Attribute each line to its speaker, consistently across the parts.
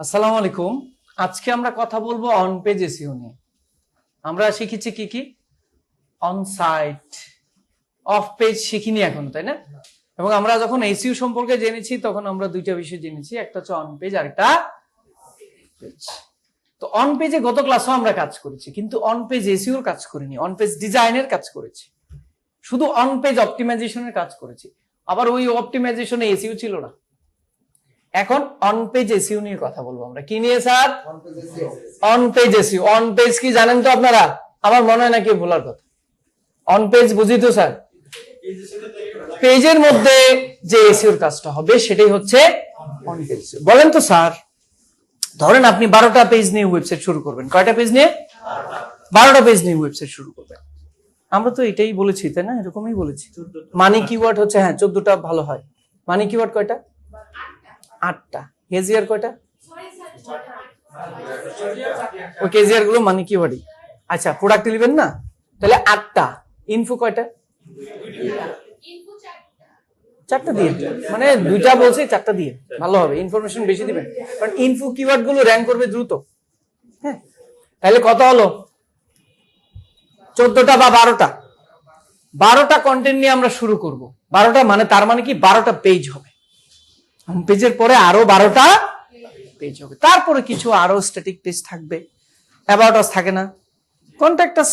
Speaker 1: আসসালামু আলাইকুম। আজকে আমরা কথা বলবো অন পেজ এসইও নিয়ে। আমরা শিখেছি কি কি? অন সাইট, অফ পেজ শিখিনি এখন, তাই না? এবং আমরা যখন এসইও সম্পর্কে জেনেছি তখন আমরা দুইটা বিষয় জেনেছি, একটা হচ্ছে অন পেজ আর একটা পেজ। তো অন পেজে গত ক্লাসও আমরা কাজ করেছি, কিন্তু অন পেজ এসইওর কাজ করিনি, অন পেজ ডিজাইনের কাজ করেছি, শুধু অন পেজ অপটিমাইজেশনের কাজ করেছি। আবার ওই অপটিমাইজেশনে এসইও ছিল না। এখন অন পেজ এসইও নিয়ে কথা বলবো আমরা। কি নিয়ে sir? On page SEO. On page কি জানেন তো আপনারা? আমার মনে হয় নাকি ভুলার কথা। অন পেজ বুঝি তো স্যার? পেজের মধ্যে যে এসইওর কাজটা হবে সেটাই হচ্ছে অন পেজ। বলেন তো স্যার, ধরেন আপনি 12টা পেজ নিয়ে ওয়েবসাইট শুরু করবেন। কয়টা পেজ নিয়ে? 12টা পেজ নিয়ে ওয়েবসাইট শুরু করবেন। আমরা তো এটাই বলেছি, তাই না? এরকমই বলেছি। মানি কিওয়ার্ড হচ্ছে, হ্যাঁ 14টা ভালো হয়। মানি কিওয়ার্ড কয়টা? 8টা। কেজিআর কয়টা? ওই কেজিআর গুলো মানি কিওয়ার্ডই। আচ্ছা, প্রোডাক্ট নেবেন না, তাহলে 8টা। ইনফো কয়টা? 4টা দিয়ে, মানে 2টা বলছি, 4টা দিয়ে ভালো হবে, ইনফরমেশন বেশি দিবেন, কারণ ইনফো কিওয়ার্ড গুলো র্যাঙ্ক করবে দ্রুত। হ্যাঁ, তাহলে কত হলো? 14টা বা 12টা। 12টা কন্টেন্ট নিয়ে আমরা শুরু করব। 12টা মানে তার মানে কি 12টা পেজ হবে। হোম পেজের পরে আরো 12টা পেজ হবে, তারপরে কিছু আরো স্ট্যাটিক পেজ থাকবে। অ্যাবাউট আস থাকে না, কন্ট্যাক্ট আস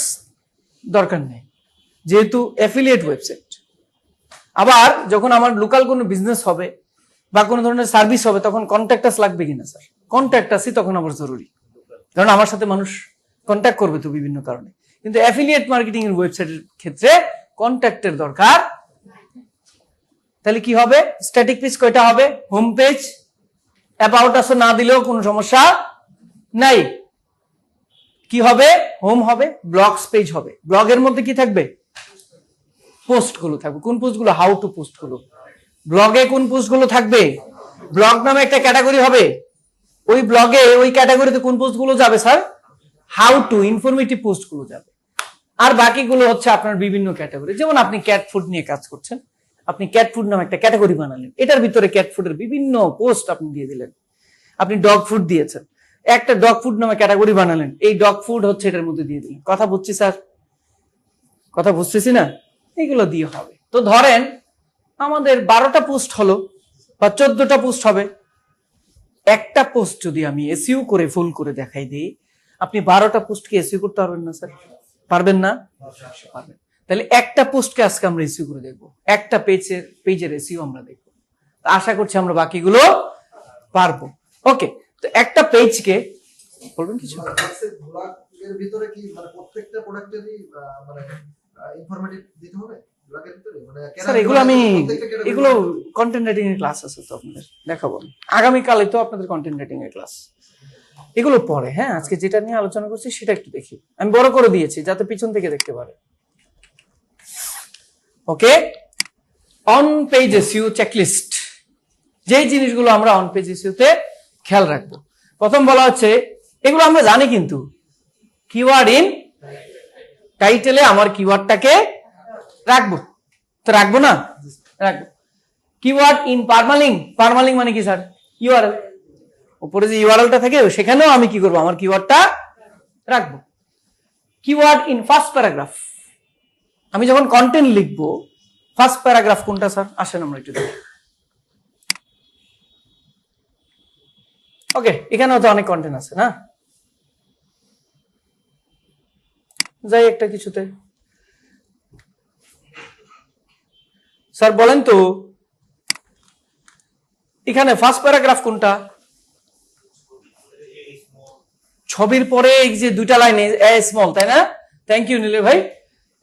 Speaker 1: দরকার নেই, যেহেতু অ্যাফিলিয়েট ওয়েবসাইট। আবার যখন আমার লোকাল কোনো বিজনেস হবে বা কোনো ধরনের সার্ভিস হবে, তখন কন্ট্যাক্ট আস লাগবে কিনা স্যার? কন্ট্যাক্ট আসই তখন আবার জরুরি, কারণ আমার সাথে মানুষ কন্ট্যাক্ট করবে তো বিভিন্ন কারণে। কিন্তু অ্যাফিলিয়েট মার্কেটিং এর ওয়েবসাইটের ক্ষেত্রে কন্ট্যাক্টের দরকার। তাহলে কি হবে? স্ট্যাটিক পেজ কয়টা হবে? হোম পেজ, অ্যাবাউট আস না দিলেও কোনো সমস্যা নাই। কি হবে? হোম হবে, ব্লগস পেজ হবে। ব্লগের মধ্যে কি থাকবে? পোস্ট গুলো থাকবে। কোন পোস্ট গুলো? হাউ টু পোস্ট গুলো। ব্লগে কোন পোস্ট গুলো থাকবে? ব্লগ নামে একটা ক্যাটাগরি হবে, ওই ব্লগে ওই ক্যাটাগরিতে কোন পোস্ট গুলো যাবে sir? How to, informative post গুলো যাবে। আর বাকিগুলো হচ্ছে আপনার বিভিন্ন ক্যাটাগরি। যেমন আপনি ক্যাট ফুড নিয়ে কাজ করছেন, আপনি ক্যাট ফুড নামে একটা ক্যাটাগরি বানালেন, এটার ভিতরে ক্যাট ফুডের বিভিন্ন পোস্ট আপনি দিয়ে দিলেন। আপনি ডগ ফুড দিয়েছেন, একটা ডগ ফুড নামে ক্যাটাগরি বানালেন, এই ডগ ফুড হচ্ছে এটার মধ্যে দিয়ে দিলেন। কথা বুঝছি স্যার? কথা বুঝতেছি না? এগুলো দিয়ে হবে। তো ধরেন আমাদের 12টা পোস্ট হলো বা 14টা পোস্ট হবে। একটা পোস্ট যদি আমি এসইও করে ফুল করে দেখাই দিই, আপনি 12টা পোস্টকে এসইও করতে পারবেন না স্যার? পারবেন না? পারবেন। তাহলে একটা পোস্টকে আজকে আমরা এসইও করে দেখবো, একটা পেজের এসইও আমরা দেখবো। আশা করছি আমরা বাকিগুলো পারবো। ওকে, তো একটা পেজকে বলবেন কিছু?
Speaker 2: এর ভিতরে কি মানে প্রত্যেকটা প্রোডাক্টেরই মানে ইনফরমেটিভ দিতে হবে ব্লগের ভিতরে? মানে
Speaker 1: স্যার এগুলো কন্টেন্ট রাইটিং এর ক্লাস আছে, তো আপনাদের দেখাবো আগামী কালে, তো আপনাদের কন্টেন্ট রাইটিং এর ক্লাস। এগুলো পরে, হ্যাঁ আজকে যেটা নিয়ে আলোচনা করছি সেটা একটু দেখি। আমি বড় করে দিয়েছি যাতে পিছন থেকে দেখতে পারে। ওকে, অন পেজ এসইও চেকলিস্ট, যেই জিনিসগুলো আমরা অন পেজ এসইওতে খেয়াল রাখবো। প্রথম বলা হচ্ছে, এগুলো আমরা জানি, কিন্তু কিওয়ার্ড ইন টাইটেলে আমার কিওয়ার্ডটাকে রাখবো, তো রাখবো না? রাখবো। কিওয়ার্ড ইন পারমালিং, পারমালিং মানে কি স্যার? ইউআরএল। উপরে যে ইউআরএলটা থাকে সেখানেও আমি কি করবো? আমার কিওয়ার্ডটা রাখবো। কিওয়ার্ড ইন ফার্স্ট প্যারাগ্রাফ, আমি যখন কন্টেন্ট লিখবো, ফার্স্ট প্যারাগ্রাফ কোনটা স্যার? আসেন আমরা একটু দেখি। ওকে, এখানেও তো অনেক কন্টেন্ট আছে না? যাই একটা কিছুতে। স্যার বলেন তো, এখানে ফার্স্ট প্যারাগ্রাফ কোনটা? ছবির পরে এই যে দুইটা লাইন এ স্মল, তাই না? থ্যাংক ইউ নীলে ভাই।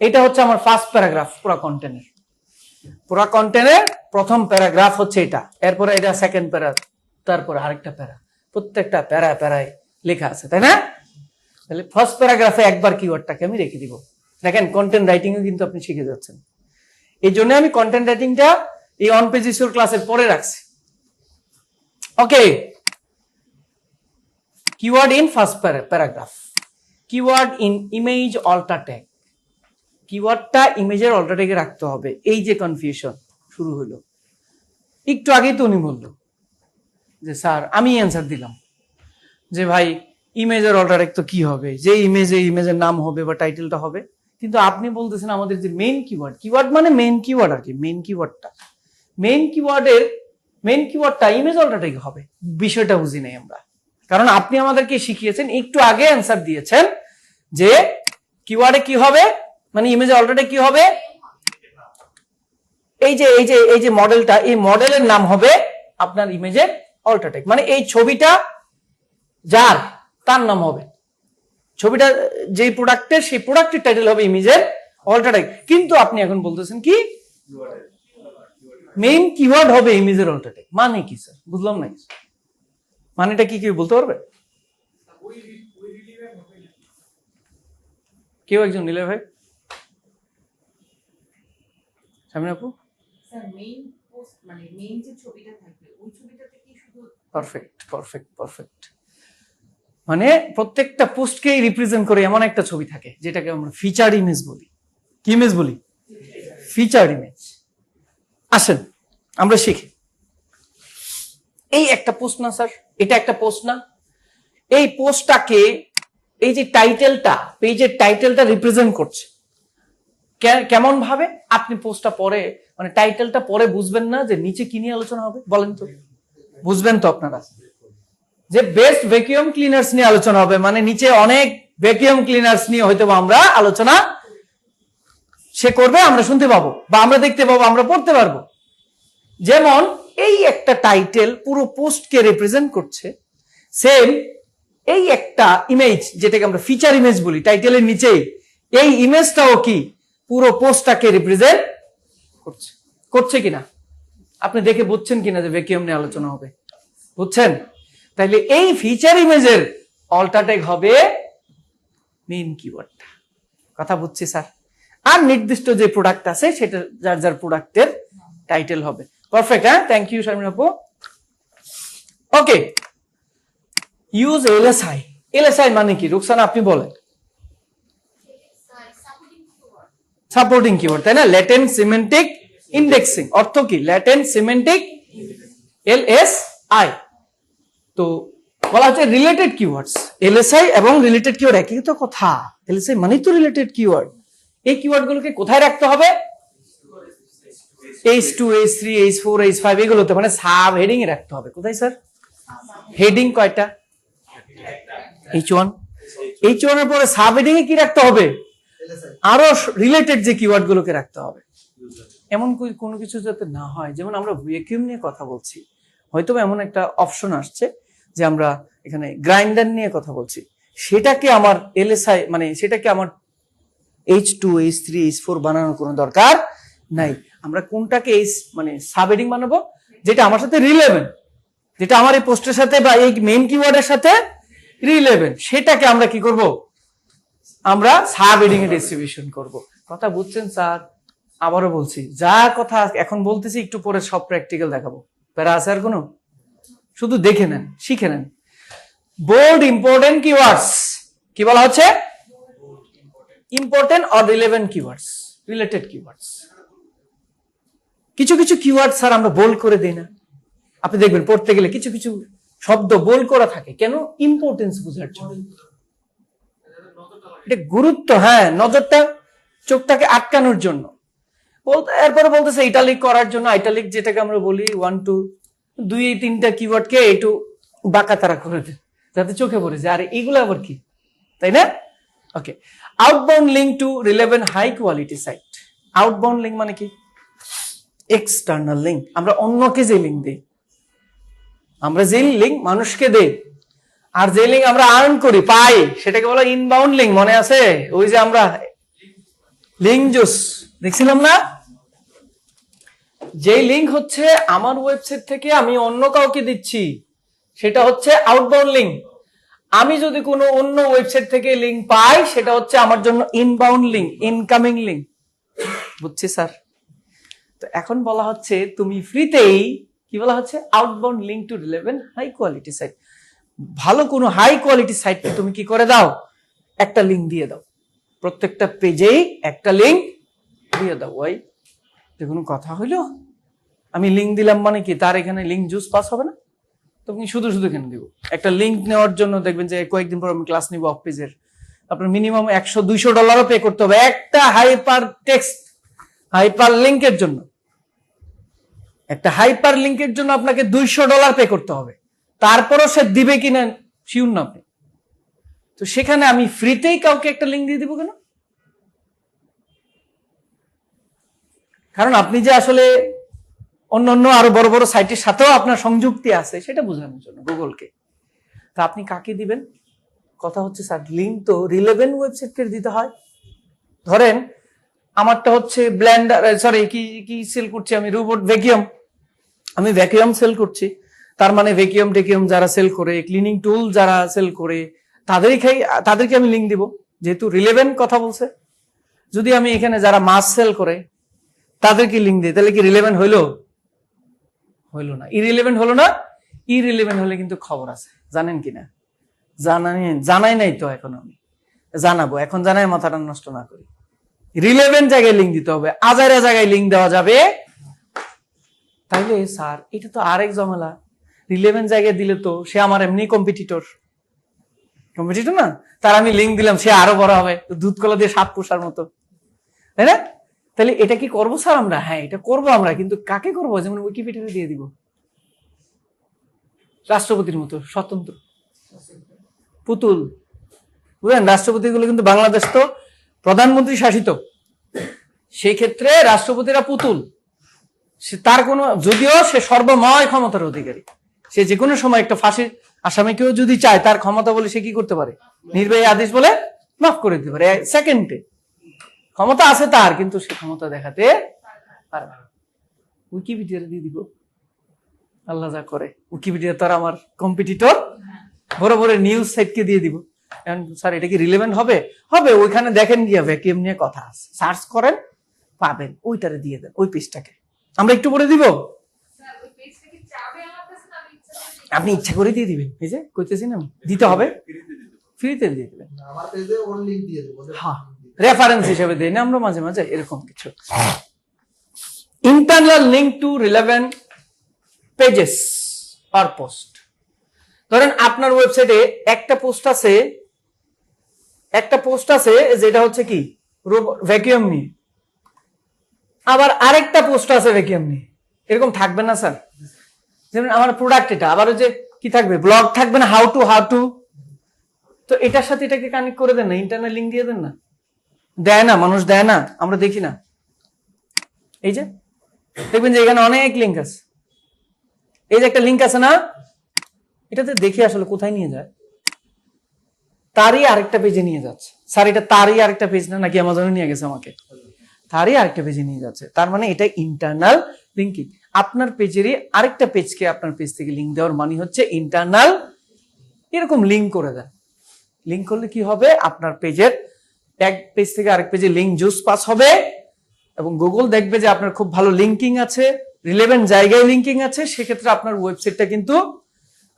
Speaker 1: এটা হচ্ছে আমার ফার্স্ট প্যারাগ্রাফ পুরো কন্টেন্টের। পুরো কন্টেন্টের প্রথম প্যারাগ্রাফ হচ্ছে এটা, এরপরে এটা সেকেন্ড প্যারা, তারপরে আরেকটা প্যারা, প্রত্যেকটা প্যারা প্যারায় লেখা আছে, তাই না? তাহলে ফার্স্ট প্যারাগ্রাফে একবার কিওয়ার্ডটাকে আমি রেখে দিব। দেখেন কন্টেন্ট রাইটিং ও কিন্তু আপনি শিখে যাচ্ছেন। এই জন্য আমি কন্টেন্ট রাইটিংটা এই অন পেজ এসইও ক্লাসের পরে রাখছি। Okay, keyword in first paragraph, keyword in image alter tag, কিওয়ার্ডটা ইমেজের অল্টার ট্যাগে রাখতে হবে। এই যে কনফিউশন শুরু হলো, একটু আগেই তো উনি বললো যে স্যার আমি অ্যান্সার দিলাম, যে ভাই ইমেজের অল্টারেক্ট তো কি হবে, যে ইমেজের নাম হবে বা টাইটেলটা হবে, কিন্তু আপনি বলতেছেন আমাদের যে মেইন কিওয়ার্ড মানে মেইন কিওয়ার্ড আর কি, মেইন কিওয়ার্ডটা ইমেজ অল্টারেক্ট হবে, বিষয়টা বুঝি নাই আমরা। কারণ আপনি আমাদেরকে শিখিয়েছেন, একটু আগে অ্যান্সার দিয়েছেন যে কিওয়ার্ডে কি হবে, মানে ইমেজ অল্টারেক্ট কি হবে, এই যে মডেলটা, এই মডেলের নাম হবে আপনার ইমেজের অল্টারটেক, মানে এই ছবিটা যার তার নাম হবে, ছবিটা যেই প্রোডাক্টের সেই প্রোডাক্টের টাইটেল হবে ইমেজের অল্টারটেক। কিন্তু আপনি এখন বলতেছেন কি মেইন কিওয়ার্ড হবে ইমেজের অল্টারটেক, মানে কি স্যার বুঝলাম না, মানেটা কি কেউ বলতে পারবে? কেউ একজন নিলে ভাই, সামনে আপু।
Speaker 3: স্যার মেইন পোস্ট মানে মেইন যে ছবিটা থাকবে ওই ছবিটাতে কি শুধু
Speaker 1: পারফেক্ট মানে প্রত্যেকটা পোস্টকেই রিপ্রেজেন্ট করে এমন একটা ছবি থাকে যেটাকে আমরা ফিচার ইমেজ বলি। কি ইমেজ বলি? Feature image. আসেন আমরা শিখি। এই একটা পোস্ট না স্যার, এটা একটা পোস্ট না, এই পোস্টটাকে এই যে টাইটেলটা, পেজের টাইটেলটা রিপ্রেজেন্ট করছে কেমন ভাবে? আপনি পোস্টটা পরে মানে টাইটেলটা পরে বুঝবেন না যে নিচে কি নিয়ে আলোচনা হবে, বলেন তো? বুঝবেন তো আপনারা যে বেস্ট ভ্যাকুয়াম ক্লিনার্স নিয়ে আলোচনা হবে, মানে নিচে অনেক ভ্যাকুয়াম ক্লিনার্স নিয়ে হয়তো আমরা আলোচনা সে করবে, আমরা শুনতে পাবো বা আমরা দেখতে পাবো, আমরা পড়তে পারবো। যেমন এই একটা টাইটেল পুরো পোস্টকে রিপ্রেজেন্ট করছে, সেম এই একটা ইমেজ যেটাকে আমরা ফিচার ইমেজ বলি, টাইটেলের নিচেই এই ইমেজটাও কি পুরো পোস্টটাকে রিপ্রেজেন্ট করছে কিনা আপনি দেখে বুঝছেন কিনা যে ভ্যাকুয়াম নিয়ে আলোচনা হবে? বুঝছেন? তাইলে এই ফিচার ইমেজের অল্টারটেক হবে মেইন কিওয়ার্ডটা। কথা বুঝছি স্যার? আর নির্দিষ্ট যে প্রোডাক্ট আছে সেটা যার যার প্রোডাক্টের টাইটেল হবে। পারফেক্ট, হ্যাঁ, থ্যাংক ইউ শারমিন আপু। ওকে, ইউজ এলএসআই। এলএসআই মানে কি রুকসানা আপনি বলেন? সাপোর্টিং কিওয়ার্ড, তাই না? Latent semantic indexing. অর্থ কি? Latent semantic LSI. তো বলা হচ্ছে রিলেটেড কিওয়ার্ডস। এলএসআই এবং রিলেটেড কিওয়ার্ড একই তো কথা। এলএসআই মানে তো রিলেটেড কিওয়ার্ড। এই কিওয়ার্ডগুলোকে কোথায় রাখতে হবে? H2, H3, H4, H5 এগুলোতে, মানে সাব হেডিং এ রাখতে হবে। কোথায় স্যার? হেডিং কয়টা? H1। H1 এর পরে সাব হেডিং এ কি রাখতে হবে? আরো রিলেটেড যে কিওয়ার্ড গুলোকে রাখতে হবে। এমন কোনো কিছু যাতে না হয়, যেমন আমরা ভ্যাকুয়াম নিয়ে কথা বলছি, হয়তো এমন একটা অপশন আসছে যে আমরা এখানে গ্রাইন্ডার নিয়ে কথা বলছি, সেটাকে আমার এলএসআই মানে সেটাকে আমার H2, H3, H4 বানানোর কোনো দরকার নাই। আমরা কোনটাকে মানে সাব হেডিং বানাবো যেটা আমার সাথে রিলেভেন্ট, যেটা আমার এই পোস্টের সাথে বা এই মেইন কিওয়ার্ডের সাথে রিলেভেন্ট, সেটাকে আমরা কি করব? আমরা সাব হেডিং এ ডিস্ট্রিবিউশন করব। কথা বুঝছেন স্যার? আবারও বলছি, যা কথা এখন বলতেছি একটু পরে সব প্র্যাকটিক্যাল দেখাবো। প্যারা আছে আর কোনো? শুধু দেখে নেন, শিখে নেন। Bold important keywords. কি বলা হচ্ছে? Important or relevant keywords, related keywords. কিছু কিছু কিওয়ার্ড স্যার আমরা বোল্ড করে দিই না, আপনি দেখবেন পড়তে গেলে কিছু কিছু শব্দ বোল্ড করা থাকে। কেন? ইম্পর্টেন্স বোঝার জন্য, এটা গুরুত্ব, হ্যাঁ, নজরটা চোখটাকে আটকানোর জন্য। এরপরে বলতেছে ইটালিক করার জন্য। ইটালিক যেটাকে আমরা বলি 1, 2, 2-3টা কিওয়ার্ডকে একটু বাঁকা তারা করে দেন যাতে চোখে পড়ে যায়। আর এগুলো আবার কি, তাই না? Okay, outbound link to relevant high quality site. Outbound link মানে কি? External link. আমরা অন্যকে যে লিঙ্ক দিই, আমরা যে লিঙ্ক মানুষকে দেই, আর যে লিঙ্ক আমরা আর্ন করি, পাই, সেটাকে বলা ইনবাউন্ড লিঙ্ক। মনে আছে ওই যে আমরা লিঙ্ক জুস দেখছিলাম না? যে লিঙ্ক হচ্ছে আমার ওয়েবসাইট থেকে আমি অন্য কাউকে দিচ্ছি, সেটা হচ্ছে আউটবাউন্ড লিঙ্ক। আমি যদি কোনো অন্য ওয়েবসাইট থেকে লিঙ্ক পাই, সেটা হচ্ছে আমার জন্য ইনবাউন্ড লিঙ্ক, ইনকামিং লিঙ্ক। বুঝছি স্যার? তো এখন বলা হচ্ছে তুমি ফ্রিতেই কি বলা হচ্ছে? Outbound link to relevant high quality site. ভালো কোনো হাই কোয়ালিটি সাইটকে তুমি কি করে দাও? একটা লিঙ্ক দিয়ে দাও, প্রত্যেকটা পেজেই একটা লিঙ্ক দিয়ে দাও। ওই যে কোনো কথা হইলো, আমি লিঙ্ক দিলাম মানে কি তার এখানে লিঙ্ক জুস পাস হবে না? তুমি শুধু শুধু কেন দিব? একটা লিঙ্ক নেওয়ার জন্য দেখবেন যে কয়েকদিন পর আমি ক্লাস নিব অফ পেজের, আপনার মিনিমাম $100-200 পে করতে হবে একটা হাইপার টেক্সট হাইপার লিঙ্কের জন্য। একটা হাইপার লিঙ্কের জন্য আপনাকে $200 পে করতে হবে, তারপরও সে দিবে কিনা শিওর না আপনি। তো সেখানে আমি ফ্রিতেই কাউকে একটা লিঙ্ক দিয়ে দিব কেন? কারণ আপনি যে আসলে অন্য আরো বড় বড় সাইটের সাথেও আপনার সংযুক্তি আছে সেটা বোঝানোর জন্য গুগলকে। তা আপনি কাকে দিবেন? কথা হচ্ছে স্যার লিঙ্ক তো রিলেভেন্ট ওয়েবসাইটকে দিতে হয়। ধরেন আমারটা হচ্ছে ব্লেন্ডার, সরি কি সেল করছি আমি, রোবট ভ্যাকুয়াম, আমি ভ্যাকুয়াম সেল করছি, তার মানে ভ্যাকুয়াম টেকিয়াম যারা সেল করে, ক্লিনিং টুল যারা সেল করে, তাদেরকে আমি লিঙ্ক দিব, যেহেতু রিলেভেন্ট কথা বলছে। যদি আমি এখানে যারা মাছ সেল করে তাদেরকে লিঙ্ক দিই, তাহলে কি রিলেভেন্ট হইলো না? ইরিলেভেন্ট হলো না? ইরিলেভেন্ট হলে কিন্তু খবর আছে, জানেন কিনা? জানাই নাই তো, এখন আমি জানাবো, এখন জানাই মাথাটা নষ্ট না করি। রিলেভেন্ট জায়গায় লিঙ্ক দিতে হবে, আজারে জায়গায় লিঙ্ক দেওয়া যাবে। তাইলে স্যার এটা তো আরেক ঝামেলা, রিলেভেন্ট জায়গায় দিলে তো সে আমার এমনি কম্পিটিটর না, তার আমি লিঙ্ক দিলাম, সে আরো বড় হবে, দুধ কলা দিয়ে সাপ পোষার মতো, তাই না? তাহলে এটা কি করবো স্যার আমরা? হ্যাঁ এটা করবো আমরা, কিন্তু কাকে করবো? যেমন উইকিপিডিয়াতে দিয়ে দিব, রাষ্ট্রপতির মতো স্বতন্ত্র পুতুল, বুঝলেন? রাষ্ট্রপতি গুলো কিন্তু বাংলাদেশ তো প্রধানমন্ত্রী শাসিত, সেই ক্ষেত্রে রাষ্ট্রপতিরা পুতুল। সে তার কোনো, যদিও সে সর্বময় ক্ষমতার অধিকারী, সে যে কোনো সময় একটা ফাঁসির আসামিকেও যদি চায়, তার ক্ষমতা বলে সে কি করতে পারে? নির্বাহী আদেশ বলে মাফ করে দিতে পারে সেকেন্ডে। ক্ষমতা আছে তার, কিন্তু সে ক্ষমতা দেখাতে পারে না। উইকিপিডিয়া দিয়ে দিব, আল্লাহ যা করে। উইকিপিডিয়া তো আর আমার কম্পিটিটর, বড় বড় নিউজ সাইটকে দিয়ে দিব। স্যার এটা কি রিলেভেন্ট হবে? ওইখানে দেখেন গিয়া ভ্যাকুয়াম নিয়ে কথা আছে, সার্চ করেন পাবেন, ওইটারে দিয়ে দেন, ওই পেজটাকে আমরা একটু পরে দিব, আপনি ইচ্ছা করে দিয়ে দিবেন। এই যে কইতেছি না, দিতে হবে, ফ্রিতে দিয়ে দিবেন।
Speaker 2: আমার পেজে ওর লিংক দিয়ে দেব,
Speaker 1: হ্যাঁ রেফারেন্স হিসেবে দেই না আমরা মাঝে মাঝে এরকম কিছু। Internal link to relevant pages or post. ধরেন আপনার ওয়েবসাইটে একটা পোস্ট আছে যেটা হচ্ছে কি ভ্যাকুয়াম নিয়ে, আবার আরেকটা পোস্ট আছে ভ্যাকুয়াম নিয়ে, এরকম থাকবে না স্যার? যেমন আমার প্রোডাক্ট এটা, আবার যে কি থাকবে, ব্লগ থাকবে না, হাউ টু, তো এটার সাথে এটাকে কানেক্ট করে দেন না, ইন্টারনাল লিঙ্ক দিয়ে দেন না। দেয় না, মানুষ দেয় না, আমরা দেখি না। এই যে দেখবেন যে এখানে অনেক লিঙ্ক আছে, এই যে একটা লিঙ্ক আছে না, এটাতে দেখি আসলে কোথায় নিয়ে যায়, তারই আরেকটা পেজে নিয়ে যাচ্ছে। স্যার এটা তারই আরেকটা পেজ না, নাকি অ্যামাজনে নিয়ে গেছে আমাকে? তারই আরেকটা পেজে নিয়ে যাচ্ছে, তার মানে এটা ইন্টারনাল লিঙ্কিং। আপনার পেজেরই আরেকটা পেজকে আপনার পেজ থেকে লিঙ্ক দেওয়ার মানে হচ্ছে ইন্টারনাল। এরকম লিঙ্ক করে দেন, লিঙ্ক করলে কি হবে, আপনার পেজের এক পেজ থেকে আরেক পেজে লিঙ্ক জুস পাস হবে, এবং গুগল দেখবে যে আপনার খুব ভালো লিঙ্কিং আছে, রিলেভেন্ট জায়গায় লিঙ্কিং আছে, সেক্ষেত্রে আপনার ওয়েবসাইটটা কিন্তু,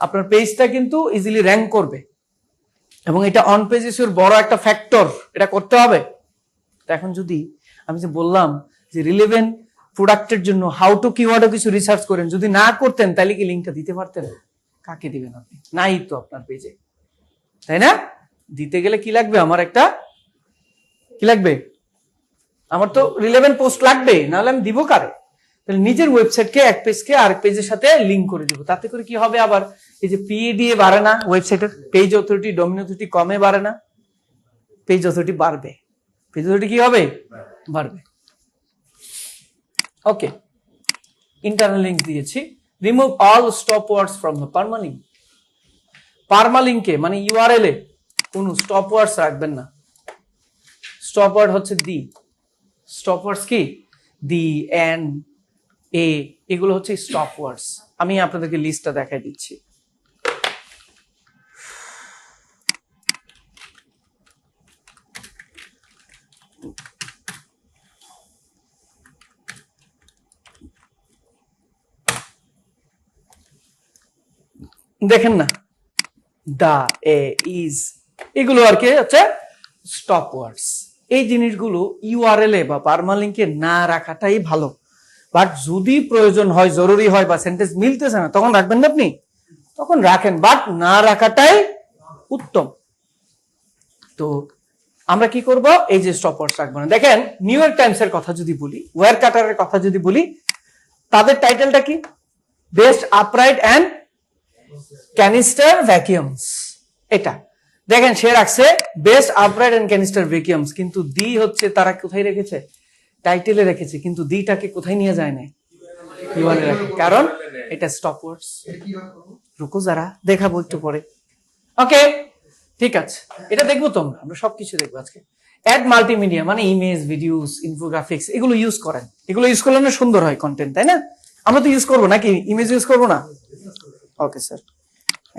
Speaker 1: আপনার পেজটা কিন্তু ইজিলি র্যাঙ্ক করবে। এবং এটা অন পেজ ইস্যুর বড় একটা ফ্যাক্টর, এটা করতে হবে। তো এখন যদি আমি যে বললাম যে রিলেভেন্ট প্রোডাক্টের জন্য হাউ টু কিওয়ার্ডও কিছু রিসার্চ করেন, যদি না করতেন তাহলে কি লিঙ্কটা দিতে পারতেন? কাকে দিবেন আপনি? নাই তো আপনার পেজে, তাই না? দিতে গেলে কি লাগবে, আমার একটা কি লাগবে, আমার তো রিলেভেন্ট পোস্ট লাগবে, নাহলে আমি দিব কারে? তাহলে নিজের ওয়েবসাইটকে এক পেজকে আরেক পেজের সাথে লিঙ্ক করে দিব। তাতে করে কি হবে, আবার এই যে পিএডিএ বাড়ে না, ওয়েবসাইটের পেজ অথরিটি, ডোমেইন অথরিটি কমে বাড়ে না, পেজ অথরিটি বাড়বে। পেজ অথরিটি কি হবে? বাড়বে। ওকে, ইন্টারনাল লিঙ্ক দিয়েছি। Remove all stop words from the permalink. পারমালিঙ্কে মানে ইউআরএল এ কোন স্টপ ওয়ার্ডস রাখবেন না। স্টপ ওয়ার্ড হচ্ছে দি, স্টপ ওয়ার্ডস কি, দি, এন্ড, এ, এগুলো হচ্ছে স্টপ ওয়ার্ডস। আমি আপনাদেরকে লিস্টটা দেখাই দিচ্ছি। দেখেন না, দা, এ, ইজ, এগুলো আর কি হচ্ছে স্টপ ওয়ার্ডস। এই জিনিসগুলো ইউআরএল এ বা পারমালিঙ্কে না রাখাটাই ভালো। বাট যদি প্রয়োজন হয়, জরুরি হয়, বা সেন্টেন্স মিলতেছে না, তখন রাখবেন না আপনি, তখন রাখেন, বাট না রাখাটাই উত্তম। তো আমরা কি করব, এই যে স্টপ ওয়ার্ডস রাখবো না। দেখেন নিউ ইয়র্ক টাইমস এর কথা যদি বলি, ওয়্যার কাটারের কথা যদি বলি, তাদের টাইটেলটা কি, বেস্ট আপরাইট অ্যান্ড ক্যানিস্টার ভ্যাকিউমস। এটা দেখেন সে রাখছে বেস্ট আপরাইট অ্যান্ড ক্যানিস্টার ভ্যাকিউমস, কিন্তু দি হচ্ছে তারা কোথায় রেখেছে, টাইটেলে রেখেছে, কিন্তু দিটাকে কোথায় নিয়ে যায় না, ইউআরএল রাখে, কারণ এটা স্টপ ওয়ার্ডস।
Speaker 2: এটা কিভাবে করবো?
Speaker 1: রুকো যারা, দেখাবো একটু পরে। ওকে ঠিক আছে, এটা দেখবো তো, আমরা সবকিছু দেখবো আজকে। অ্যাড মাল্টিমিডিয়া মানে ইমেজ, ভিডিওস, ইনফোগ্রাফিক্স, এগুলো ইউজ করেন, এগুলো ইউজ করলে না সুন্দর হয় কন্টেন্ট, তাই না? আমরা তো ইউজ করবো নাকি, ইমেজ ইউজ করবো না? ওকে স্যার,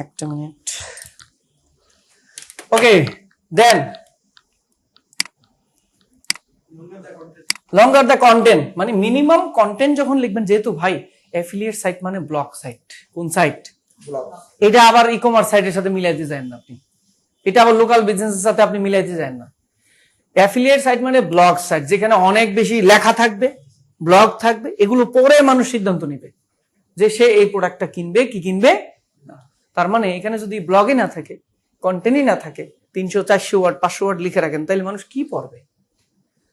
Speaker 1: একটা minute. Okay then longer the content, মানে মিনিমাম কন্টেন্ট যখন লিখবেন, যেহেতু ভাই অ্যাফিলিয়েট সাইট মানে ব্লগ সাইট, কোন সাইট,
Speaker 2: ব্লগ।
Speaker 1: এটা আবার ই কমার্স সাইটের সাথে মিলাইতে যান না আপনি, এটা আবার লোকাল বিজনেসের সাথে আপনি মিলাইতে যান না। অ্যাফিলিয়েট সাইট মানে ব্লগ সাইট, যেখানে অনেক বেশি লেখা থাকবে, ব্লগ থাকবে, এগুলো পরে মানুষ সিদ্ধান্ত নিবে যে সে এই প্রোডাক্টটা কিনবে কি কিনবে না। তার মানে এখানে যদি ব্লগে না থাকে, কন্টেন্টই না থাকে, 300 400 ওয়ার্ড 500 ওয়ার্ড লিখে রাখেন, তাহলে মানুষ কি পড়বে?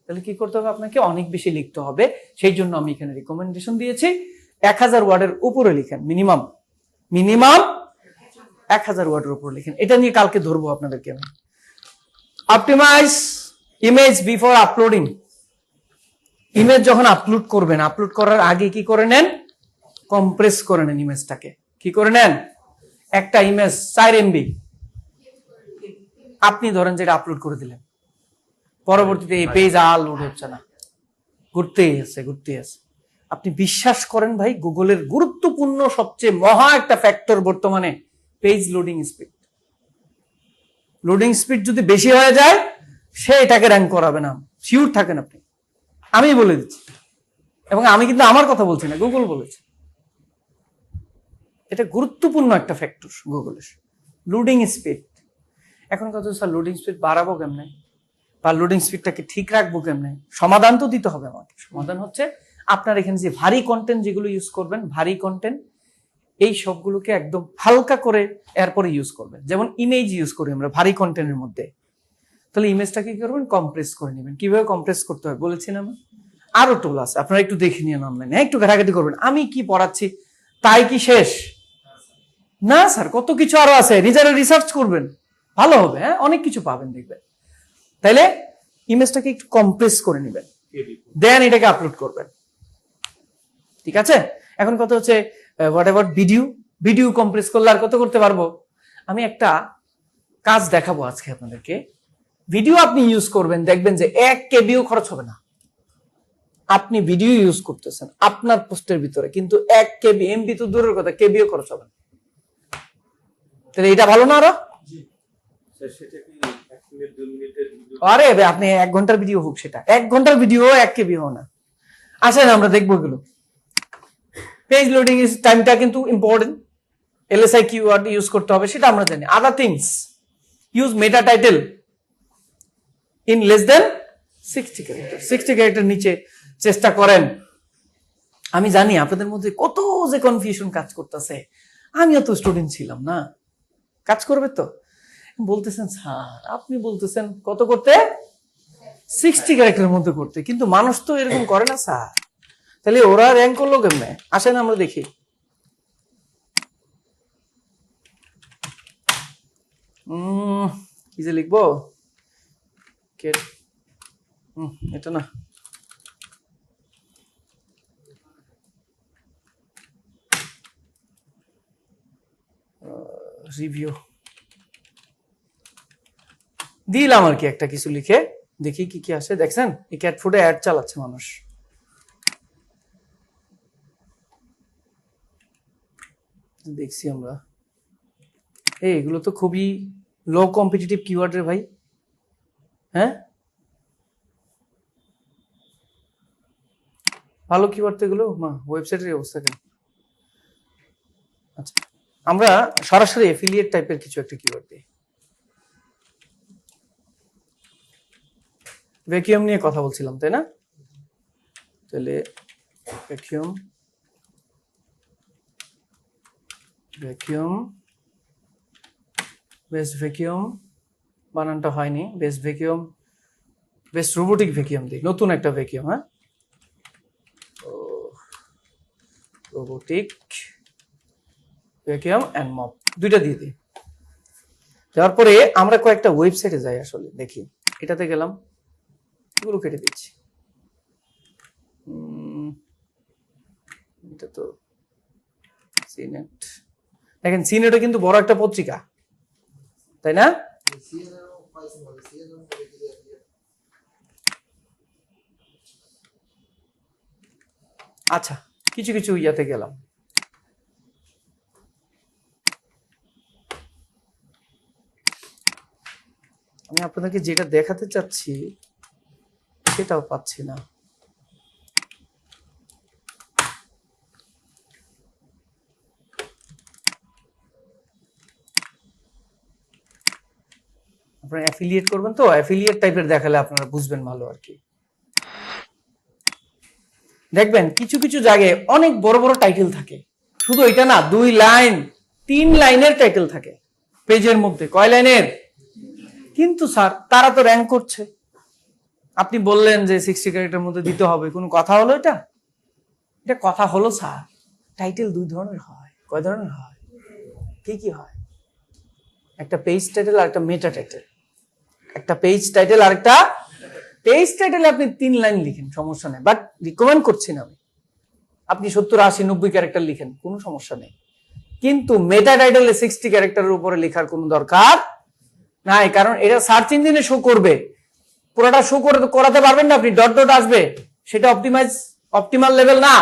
Speaker 1: তাহলে কি করতে হবে, আপনাকে অনেক বেশি লিখতে হবে। সেই জন্য আমি এখানে রিকমেন্ডেশন দিয়েছি 1000 ওয়ার্ডের উপরে লিখেন, মিনিমাম 1000 ওয়ার্ডের উপরে লিখেন। এটা নিয়ে কালকে ধরবো আপনাদেরকে আমি। Optimise image before uploading, image যখন আপলোড করবেন, আপলোড করার আগে কি করে নেন, কম্প্রেস করে নেন ইমেজটাকে। কি করে নেন, একটা ইমেজ 4 MB আপনি ধরেন যেটা আপলোড করে দিলেন, পরবর্তীতে এই পেজ আর লোড হচ্ছে না, ঘুরতেই আছে। আপনি বিশ্বাস করেন ভাই, গুগলের গুরুত্বপূর্ণ সবচেয়ে মহা একটা ফ্যাক্টর বর্তমানে page loading speed. Loading speed যদি বেশি হয়ে যায়, সে এটাকে র্যাঙ্ক করাবে না, শিওর থাকেন আপনি, আমি বলে দিচ্ছি। এবং আমি কিন্তু আমার কথা বলছি না, গুগল বলেছে। এটা গুরুত্বপূর্ণ একটা ফ্যাক্টর গুগলের, লোডিং স্পিড। এখন কথা, স্যার লোডিং স্পিড বাড়াবো কেমনে, বা লোডিং স্পিডটাকে ঠিক রাখবো কেমনে? সমাধান তো দিতে হবে আমাকে। সমাধান হচ্ছে, আপনার এখানে যে ভারী কন্টেন্ট যেগুলো ইউজ করবেন, ভারী কন্টেন্ট, এই সবগুলোকে একদম হালকা করে এরপরে ইউজ করবেন। যেমন ইমেজ ইউজ করি আমরা ভারী কন্টেন্টের মধ্যে, তাহলে ইমেজটাকে কি করবেন, কম্প্রেস করে নেবেন। কিভাবে কম্প্রেস করতে হয় বলেছি না, আরো টুল আছে, আপনারা একটু দেখে নিন অনলাইনে, একটু ঘাটাঘাটি করবেন। আমি কি পড়াচ্ছি তাই কি শেষ না স্যার, কত কিছু আরো আছে, নিজেরা রিসার্চ করবেন, ভালো হবে। হ্যাঁ, অনেক কিছু পাবেন দেখবেন। তাইলে ইমেজটাকে একটু কম্প্রেস করে নেবেন, দেন এটাকে আপলোড করবেন। ঠিক আছে, এখন কথা হচ্ছে হোয়াট অ্যাবাউট ভিডিও কম্প্রেস করলে আর কত করতে পারবো? আমি একটা কাজ দেখাবো আজকে আপনাদেরকে। ভিডিও আপনি ইউজ করবেন, দেখবেন যে 1 KB খরচ হবে না। আপনি ভিডিও ইউজ করতেছেন আপনার পোস্টের ভিতরে, কিন্তু 1 KB, MB তো দূরের কথা, কেবিও খরচ হবে না। তাহলে এটা ভালো না আরো? আরে আপনি 1 ঘন্টার ভিডিও হোক, সেটা 1 ঘন্টার ভিডিও 1 KB হোক না। আসেন আমরা দেখবো এগুলো। পেজ লোডিং টাইমটা কিন্তু ইম্পর্টেন্ট, LSI কিওয়ার্ড ইউজ করতে হবে, সেটা আমরা জানি। Other things, use meta title in less than 60 character. 60 character নিচে চেষ্টা করেন। আমি জানি আপনাদের মধ্যে কত যে কনফিউশন কাজ করতেছে, আমিও তো স্টুডেন্ট ছিলাম না, কাজ করবে তো। বলতেছেন স্যার, আপনি বলতেছেন কত করতে, 60 ক্যারেক্টারের মধ্যে করতে, কিন্তু মানুষ তো এরকম করে না স্যার। তাহলে ওরা র্যাঙ্ক করলো কেমনে? আসেন আমরা দেখি। কি যে লিখবো, এটা না, রিভিউ দিলাম আর কি, একটা কিছু লিখে দেখি কি কি আসে। দেখছেন এই ক্যাট ফুডে অ্যাড চালাচ্ছে মানুষ। দেখছি আমরা, এগুলো তো খুবই লো কম্পিটিটিভ কিওয়ার্ড রে ভাই। হ্যাঁ, ভালো কিওয়ার্ড তো এগুলো, ওয়েবসাইটের অবস্থা কেন? আচ্ছা, আমরা সরাসরি এফিলিয়েট টাইপের কিছু একটা কিওয়ার্ড দিই। ভ্যাকুয়াম নিয়ে কথা বলছিলাম, তাই না? তাহলে ভ্যাকুয়াম বেস্ট ভ্যাকিউম বানানটা হয়নি, best vacuum, best robotic vacuum দিই, নতুন একটা ভ্যাকিউম। হ্যাঁ, রোবোটিক ভ্যাকিউম অ্যান্ড মপ, দুইটা দিয়ে দিই। যাওয়ার পরে আমরা কয়েকটা ওয়েবসাইটে যাই, আসলে দেখি। এটাতে গেলাম, এগুলো কেটে দিচ্ছি। এটা তো সিনেট, দেখেন সিনেটও কিন্তু বড় একটা পত্রিকা, তাই না? আচ্ছা, কিছু কিছু ইয়াতে গেলাম। আমি আপনাদেরকে যেটা দেখাতে চাচ্ছি সেটাও পাচ্ছি না। আপনারা অ্যাফিলিয়েট করবেন তো, অ্যাফিলিয়েট টাইপের দেখালে আপনারা বুঝবেন ভালো আর কি। দেখবেন কিছু কিছু জায়গায় অনেক বড় বড় টাইটেল থাকে, শুধু এটা না, 2 লাইন 3 লাইনের টাইটেল থাকে পেজের মধ্যে। কয় লাইনের? কিন্তু স্যার তারা তো র্যাঙ্ক করছে। আপনি বললেন যে 60 ক্যারেক্টারের মধ্যে দিতে হবে, কোনো কথা হলো? এটা এটা কথা হলো স্যার? টাইটেল 2 ধরনের হয়। কয় ধরনের হয়? কি কি হয়? একটা পেজ টাইটেল আর একটা মেটা টাইটেল। একটা পেজ টাইটেল আর একটা পেজ টাইটেলে আপনি 3 লাইন লিখেন, সমস্যা নেই, বাট রিকমেন্ড করছি না আমি। আপনি 70, 80, 90 ক্যারেক্টার লিখেন, কোনো সমস্যা নেই। কিন্তু মেটা টাইটেলে 60 ক্যারেক্টারের উপরে লেখার কোনো দরকার নাই, কারণ এটা সার্চ ইঞ্জিনে শো করবে। পুরোটা শো করাতে পারবেন না আপনি, ডট ডট আসবে, সেটা অপটিমাল লেভেল না।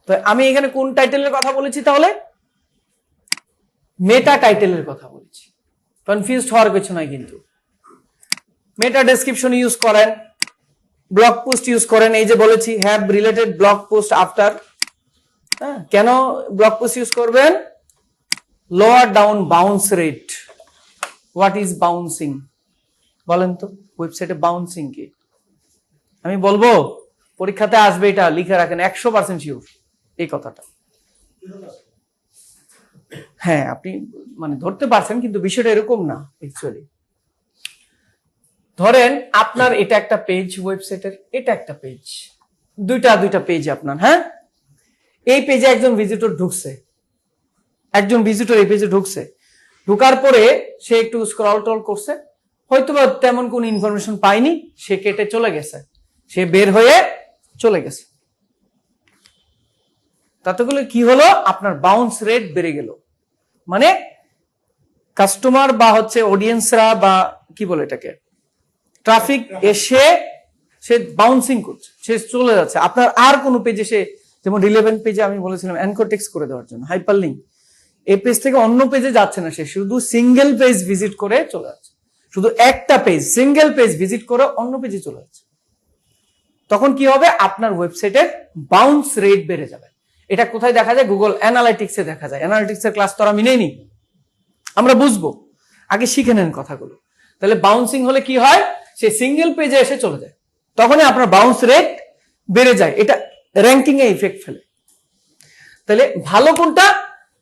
Speaker 1: তো আমি এখানে কোন টাইটেলের কথা বলেছি তাহলে? মেটা টাইটেলের কথা বলেছি। কনফিউজড হওয়ার কিছু নাই কিন্তু। মেটা ডেসক্রিপশন ইউজ করেন, ব্লগ পোস্ট ইউজ করেন। এই যে বলেছি have related blog post after. হ্যাঁ, কেন ব্লগ পোস্ট ইউজ করবেন? Lower down bounce rate. What is bouncing বলেন তো? ওয়েবসাইটে বাউন্সিং কি? আমি বলবো, পরীক্ষাতে আসবে, এটা লিখে রাখেন, 100% শিওর এই কথাটা। হ্যাঁ, আপনি মানে ধরতে পারছেন, কিন্তু বিষয়টা এরকম না অ্যাকচুয়ালি। ধরেন আপনার এটা একটা পেজ ওয়েবসাইটের, এটা একটা পেজ, দুইটা পেজ আপনার। হ্যাঁ, এই পেজে একজন ভিজিটর ঢুকছে, এই পেজে ঢুকছে, ঢুকার পরে সে একটু স্ক্রল টল করছে, হয়তোবা তেমন কোন ইনফরমেশন পায়নি, সে কেটে চলে গেছে, সে বের হয়ে চলে গেছে। তাতে করে কি হলো? আপনার বাউন্স রেট বেড়ে গেল। মানে কাস্টমার বা হচ্ছে অডিয়েন্সরা বা কি বলে এটাকে, ট্রাফিক এসে সে বাউন্সিং করছে, সে চলে যাচ্ছে। আপনার আর কোনো পেজে সে, যেমন রিলেভেন্ট পেজে আমি বলেছিলাম অ্যানকর টেক্সট করে দেওয়ার জন্য, হাইপার লিঙ্ক, এই পেজ থেকে অন্য পেজে যাচ্ছে না, সে শুধু সিঙ্গেল পেজ ভিজিট করে চলে যাচ্ছে। শুধু একটা পেজ, সিঙ্গেল পেজ ভিজিট করে অন্য পেজে চলে যাচ্ছে। তখন কি হবে? আপনার ওয়েবসাইটের বাউন্স রেট বেড়ে যাবে। এটা কোথায় দেখা যায়? গুগল অ্যানালাইটিক্সে দেখা যায়। অ্যানালাইটিক্সের ক্লাস তো আমি নেইনি, আমরা বুঝবো, আগে শিখে নেন কথাগুলো। তাহলে বাউন্সিং হলে কি হয়? সে সিঙ্গেল পেজে এসে চলে যায়, তখনই আপনার বাউন্স রেট বেড়ে যায়। এটা র্যাঙ্কিং এ ইফেক্ট ফেলে। তাহলে ভালো কোনটা?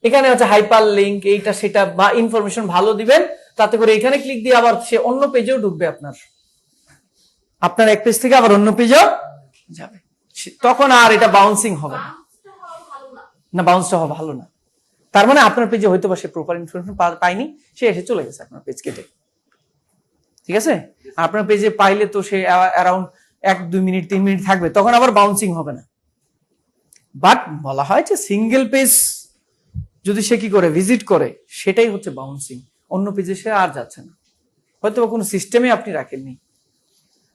Speaker 1: এখানে হচ্ছে হাইপার লিঙ্ক, এইটা সেটা, বা ইনফরমেশন ভালো দিবেন, তাতে করে এখানে ক্লিক দিয়ে আবার সে অন্য পেজেও ঢুকবে, আপনার এক পেজ থেকে আবার অন্য পেজেও যাবে, তখন আর এটা বাউন্সিং হবে না, বাউন্সটা হওয়া ভালো না। তার মানে আপনার পেজে হয়তো বা সে প্রপার ইনফরমেশন পায়নি, সে এসে চলে গেছে আপনার পেজ কেটে। ঠিক আছে? আপনার পেজে পাইলে তো সে অ্যারাউন্ড 1-2 মিনিট 3 মিনিট থাকবে, তখন আবার বাউন্সিং হবে না। বাট বলা হয় যে সিঙ্গেল পেজ যদি সে কি করে ভিজিট করে, সেটাই হচ্ছে বাউন্সিং, অন্য পেজে সে আর যাচ্ছে না, হয়তো কোনো সিস্টেমে আপনি রাখেননি।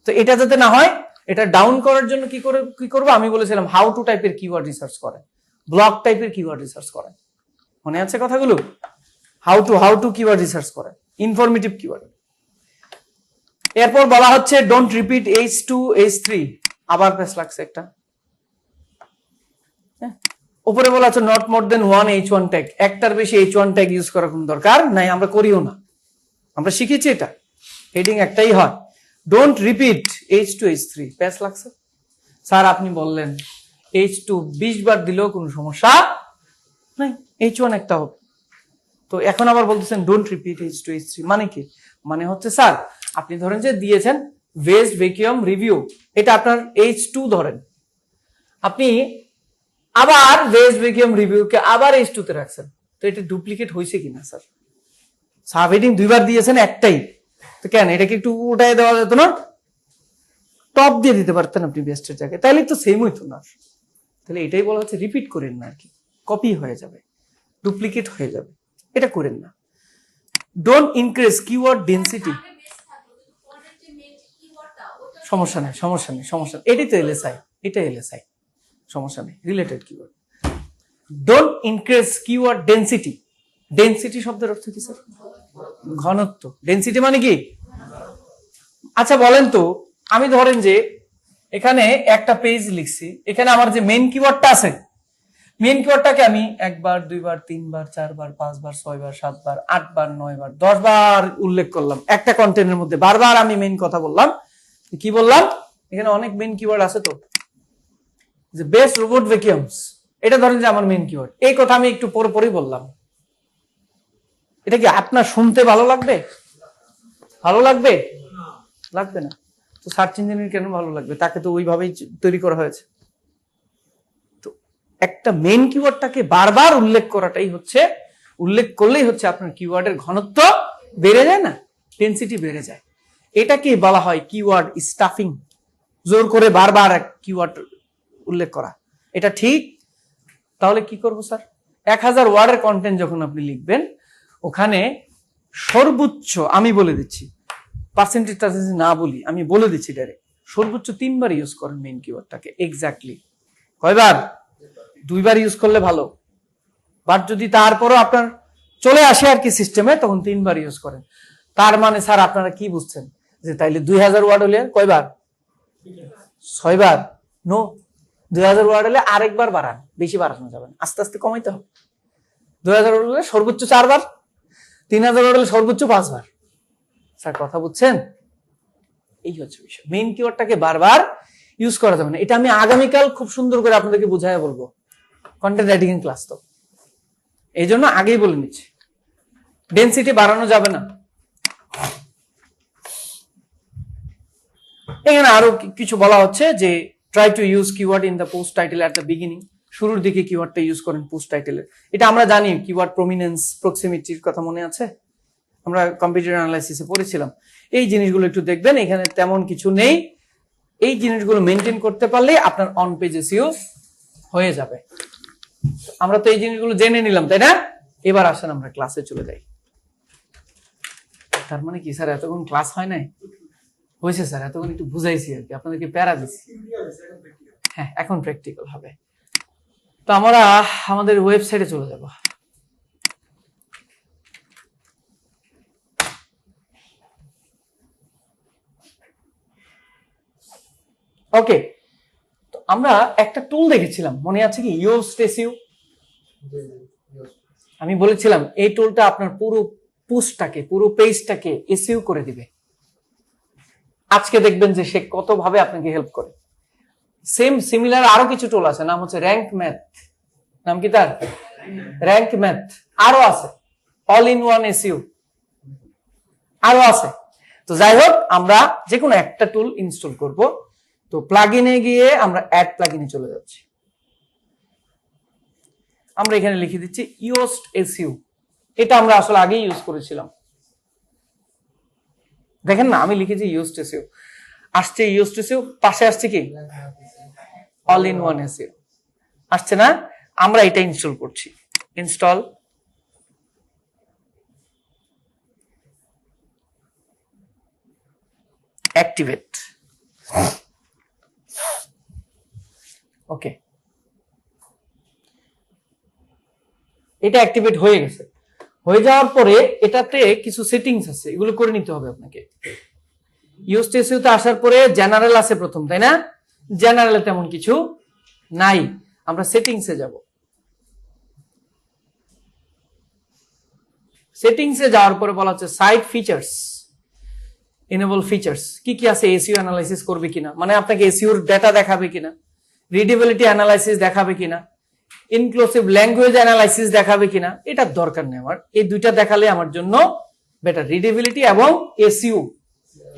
Speaker 1: তো এটা যাতে না হয়, এটা ডাউন করার জন্য কি করবো? আমি বলেছিলাম হাউ টু টাইপের কিওয়ার্ড রিসার্চ করেন, ব্লগ টাইপের কিওয়ার্ড রিসার্চ করেন, মনে আছে কথাগুলো? হাউ টু কিওয়ার্ড রিসার্চ করেন, ইনফরমেটিভ কিওয়ার্ড। এরপর বলা হচ্ছে ডোন্ট রিপিট H2 H3, আবার পেস লাগছে একটা। উপরে বলা আছে not more then 1 H1 tag, একটার বেশি H1 ট্যাগ ইউজ করার কোনো দরকার নাই, আমরা করিও না, আমরা শিখেছি এটা, হেডিং একটাই হয়। Don't repeat H2 H3, pace লাগছে। স্যার আপনি বললেন H2 20 বার দিলেও কোনো সমস্যা নাই, H1 একটা হবে। তো এখন আবার বলতেছেন ডোন্ট রিপিট H2 H3 মানে কি? মানে হচ্ছে স্যার আপনি ধরেন যে দিয়েছেন ওয়েস্ট ভ্যাকুয়াম রিভিউ, এটা আপনার H2 ধরেন, আপনি আবার ওয়েস্ট ভ্যাকুয়াম রিভিউকে আবার H2 তে রাখছেন, তো এটা ডুপ্লিকেট হয়েছে কিনা স্যার? সাবহেডিং দুইবার দিয়েছেন একটাই, তো কেন এটাকে একটু উঠায় দেওয়া যেত না? টপ দিয়ে দিতে পারতেন আপনি বেস্টের জায়গায়, তাহলে তো সেম হইতো না। তাহলে এটাই বলা হচ্ছে রিপিট করেন না আর কি, কপি হয়ে যাবে, ডুপ্লিকেট হয়ে যাবে, এটা করেন না। ডোন্ট ইনক্রিজ কিওয়ার্ড ডেনসিটি, সমস্যা নেই সমস্যা নেই সমস্যা নেই, এটাই তো এলএসআই, এটা এলএসআই, সমস্যা নেই, related keyword. Don't increase keyword density, density শব্দের অর্থ কি স্যার? ঘনত্ব। ডেনসিটি মানে কি? আচ্ছা বলেন তো, আমি ধরেন যে এখানে একটা পেজ লিখছি, এখানে আমার যে মেইন কিওয়ার্ডটা আছে, মেইন কিওয়ার্ডটাকে আমি 1 বার 2 বার 3 বার 4 বার 5 বার 6 বার 7 বার 8 বার 9 বার 10 বার উল্লেখ করলাম, একটা কন্টেন্টের মধ্যে বারবার আমি মেইন কথা বললাম। কি বললাম? এখানে অনেক মেইন কিওয়ার্ড আছে, তো যে বেস্ট রোবট ভ্যাকুয়ামস, এটা ধরেন যে আমার মেইন কিওয়ার্ড, এই কথা আমি একটু পরে পরেই বললাম, এটা কি আপনার শুনতে ভালো লাগবে? ভালো লাগবে? লাগবে না। তো সার্চ ইঞ্জিনের কেন ভালো লাগবে? তাকে তো ওইভাবেই তৈরি করা হয়েছে। তো একটা মেইন কিওয়ার্ডটাকে বারবার উল্লেখ করাটাই হচ্ছে, উল্লেখ করলেই হচ্ছে আপনার কিওয়ার্ডের ঘনত্ব বেড়ে যায় না, ডেনসিটি বেড়ে যায়। এটাকে বলা হয় কিওয়ার্ড স্টাফিং, জোর করে বারবার এক কিওয়ার্ড উল্লেখ করা। এটা ঠিক? তাহলে কি করব স্যার? 1000 ওয়ার্ডের কন্টেন্ট যখন আপনি লিখবেন, ওখানে সর্বোচ্চ, আমি বলে দিচ্ছি, পার্সেন্টেজ না বলি, আমি বলে দিচ্ছি ডাইরেক্ট, সর্বোচ্চ 3 বার ইউজ করেন মেইন কিওয়ার্ডটাকে। এক্স্যাক্টলি কয়বার? 2 বার ইউজ করলে ভালো, বাট যদি তারপরও আপনার চলে আসে আর কি সিস্টেমে, তখন 3 বার ইউজ করেন। তার মানে স্যার আপনারা কি বুঝছেন? যে তাইলে 2000 ওয়ার্ড হলে কয়বার? 6 বার? নো, 2000 ওয়ার্ড হলে আরেকবার বাড়ান, বেশি বাড়ানো যাবে না, আস্তে আস্তে কমাইতে হবে। 2000 ওয়ার্ড হলে সর্বোচ্চ 4 বার, 3000 ওয়ার্ড হলে সর্বোচ্চ 5 বার। স্যার কথা বুঝছেন? এই হচ্ছে বিষয়, মেইন কিওয়ার্ডটাকে বারবার ইউজ করা যাবে না। এটা আমি আগামীকাল খুব সুন্দর করে আপনাদেরকে বুঝাইয়া বলবো, কন্টেন্ট রাইটিং এর ক্লাস, তো এই জন্য আগেই বলে নিচ্ছি, ডেনসিটি বাড়ানো যাবে না। এখানে আরো কিছু বলা হচ্ছে যে try to use keyword in the post title at the beginning, শুরুর দিকে কিওয়ার্ডটা ইউজ করেন পোস্ট টাইটেলের। এটা আমরা জানি, কিওয়ার্ড প্রমিনেন্স, প্রক্সিমিটির কথা মনে আছে, আমরা কম্পিউটার অ্যানালাইসিসে পড়েছিলাম। এই জিনিসগুলো একটু দেখবেন, এখানে তেমন কিছু নেই। এই জিনিসগুলো মেনটেন করতে পারলে আপনার অন পেজ এসইও হয়ে যাবে। আমরা তো এই জিনিসগুলো জেনে নিলাম, তাই না? এবার আসেন আমরা ক্লাসে চলে যাই। তার মানে কি স্যার এতক্ষণ ক্লাস হয় নাই? হয়েছে স্যার, এতক্ষণ একটু বুঝাইছি আর কি, আপনাদেরকে প্যারা দিচ্ছি। হ্যাঁ, এখন প্র্যাকটিক্যাল হবে। তো আমরা আমাদের ওয়েবসাইটে চলে যাব। ওকে, তো আমরা একটা টুল দেখেছিলাম, মনে আছে কি? Yoast SEO. আমি বলেছিলাম এই টুলটা আপনার পুরো পোস্টটাকে, পুরো পেজটাকে এসইও করে দিবে। আজকে দেখবেন যে সে কত ভাবে আপনাকে হেল্প করে। সেম সিমিলার আরো কিছু টুল আছে, নাম হচ্ছে র্যাঙ্ক ম্যাথ। নাম কি তার? Rank math. আরো আছে অল ইন ওয়ান এসইও, আরো আছে। তো যাই হোক, আমরা যে কোনো একটা টুল ইনস্টল করব। তো প্লাগইনে গিয়ে আমরা অ্যাড প্লাগইনে চলে যাচ্ছি। আমরা এখানে লিখে দিচ্ছি ইয়োস্ট এসইও। এটা আমরা আসলে আগেই ইউজ করেছিলাম, দেখেন না, আমি লিখেছি ইয়োস্ট এসইও, আসছে ইয়োস্ট এসইও, পাশে আসছে কি অল ইন ওয়ান এসইও, আসছে না? আমরা এটা ইনস্টল করছি। Install, activate. ওকে, এটা অ্যাক্টিভেট হয়ে গেছে। হয়ে যাওয়ার পরে এটাতে কিছু সেটিংস আছে, এগুলো করে নিতে হবে আপনাকে। ইয়োস্ট এসইওতে আসার পরে জেনারেল আছে প্রথম, তাই না? জেনারেলে তেমন কিছু নাই, আমরা সেটিংসে যাব। সেটিংসে যাওয়ার পরে বলা হচ্ছে সাইট ফিচার্স, এনেবল ফিচার্স। কি কি আছে? এসইও অ্যানালাইসিস করবে কিনা, মানে আপনাকে এসইওর ডেটা দেখাবে কিনা, রিডেবিলিটি অ্যানালাইসিস দেখাবে কিনা, ইনক্লুসিভ ল্যাঙ্গুয়েজ অ্যানালাইসিস দেখাবে কিনা, এটার দরকার নেই আমার। এই দুইটা দেখালে আমার জন্য বেটার। রিডেবিলিটি এবং এসইও,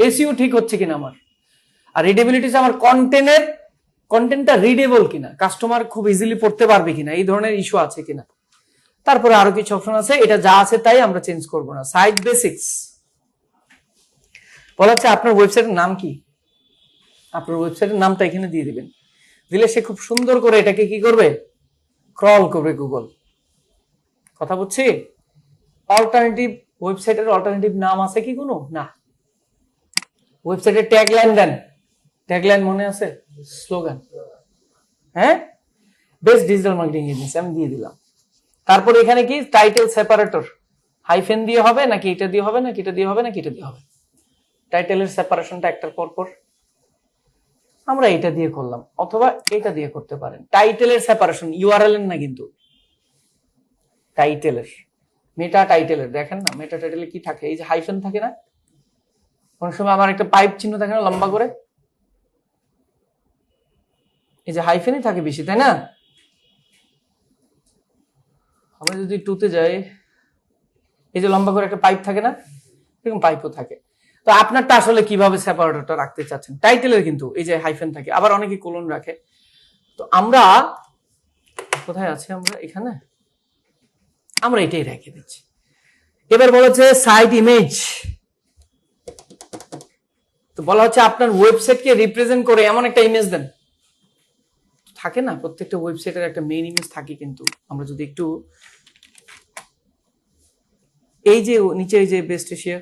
Speaker 1: এসইও ঠিক হচ্ছে কিনা আমার, আর রিডেবিলিটি আমার কন্টেন্টটা রিডেবল কিনা, কাস্টমার খুব ইজিলি পড়তে পারবে কিনা, এই ধরনের ইস্যু আছে কিনা। তারপরে আরো কিছু অপশন আছে, এটা যা আছে তাই আমরা চেঞ্জ করব না। সাইট বেসিক্স বলা হচ্ছে আপনার ওয়েবসাইটের নাম কি, আপনার ওয়েবসাইটের নামটা এখানে দিয়ে দিবেন, দিলে সে খুব সুন্দর করে এটাকে কি করবে, ক্রল করবে গুগল। কথা বুঝছি? অল্টারনেটিভ ওয়েবসাইটের অল্টারনেটিভ নাম আছে কি কোনো? না। ওয়েবসাইটের ট্যাগলাইন দেন, ট্যাগলাইন মনে আছে? স্লোগান, হ্যাঁ, বেস্ট ডিজিটাল মার্কেটিং এজেন্সি আমি দিয়ে দিলাম। তারপর এখানে কি টাইটেল সেপারেটর, হাইফেন দিয়ে হবে নাকি এটা দিয়ে হবে নাকি এটা দিয়ে হবে নাকি এটা দিয়ে হবে, টাইটেলের সেপারেশনটা একটার পর পর আমরা এটা দিয়ে করলাম, অথবা এটা দিয়ে করতে পারেন। টাইটেলের সেপারেশন, ইউআরএল এর না কিন্তু, টাইটেলের, মেটা টাইটেলের। দেখেন না মেটা টাইটেলে কি থাকে, এই যে হাইফেন থাকে না, কোন সময় আমার একটা পাইপ চিহ্ন থাকে না লম্বা করে, এই যে হাইফেনই থাকে বেশি, তাই না? আমরা যদি টুতে যাই, এই যে লম্বা করে একটা পাইপ থাকে না, এরকম পাইপও থাকে। তো আপনারটা আসলে কিভাবে সেপারেটরটা রাখতে চাচ্ছেন? টাইটেলের কিন্তু এই যে হাইফেন থাকে, আবার অনেকে কোলন রাখে। তো আমরা কোথায় আছি, আমরা এখানে, আমরা এটাই রেখে দিচ্ছি। এবার বলা হচ্ছে সাইট ইমেজ, তো বলা হচ্ছে আপনার ওয়েবসাইটকে রিপ্রেজেন্ট করে এমন একটা ইমেজ দেন। থাকে না প্রত্যেকটা ওয়েবসাইটের একটা মেইন ইমেজ থাকে, কিন্তু আমরা যদি একটু এই যে নিচে এই যে বেস্ট এশিয়া,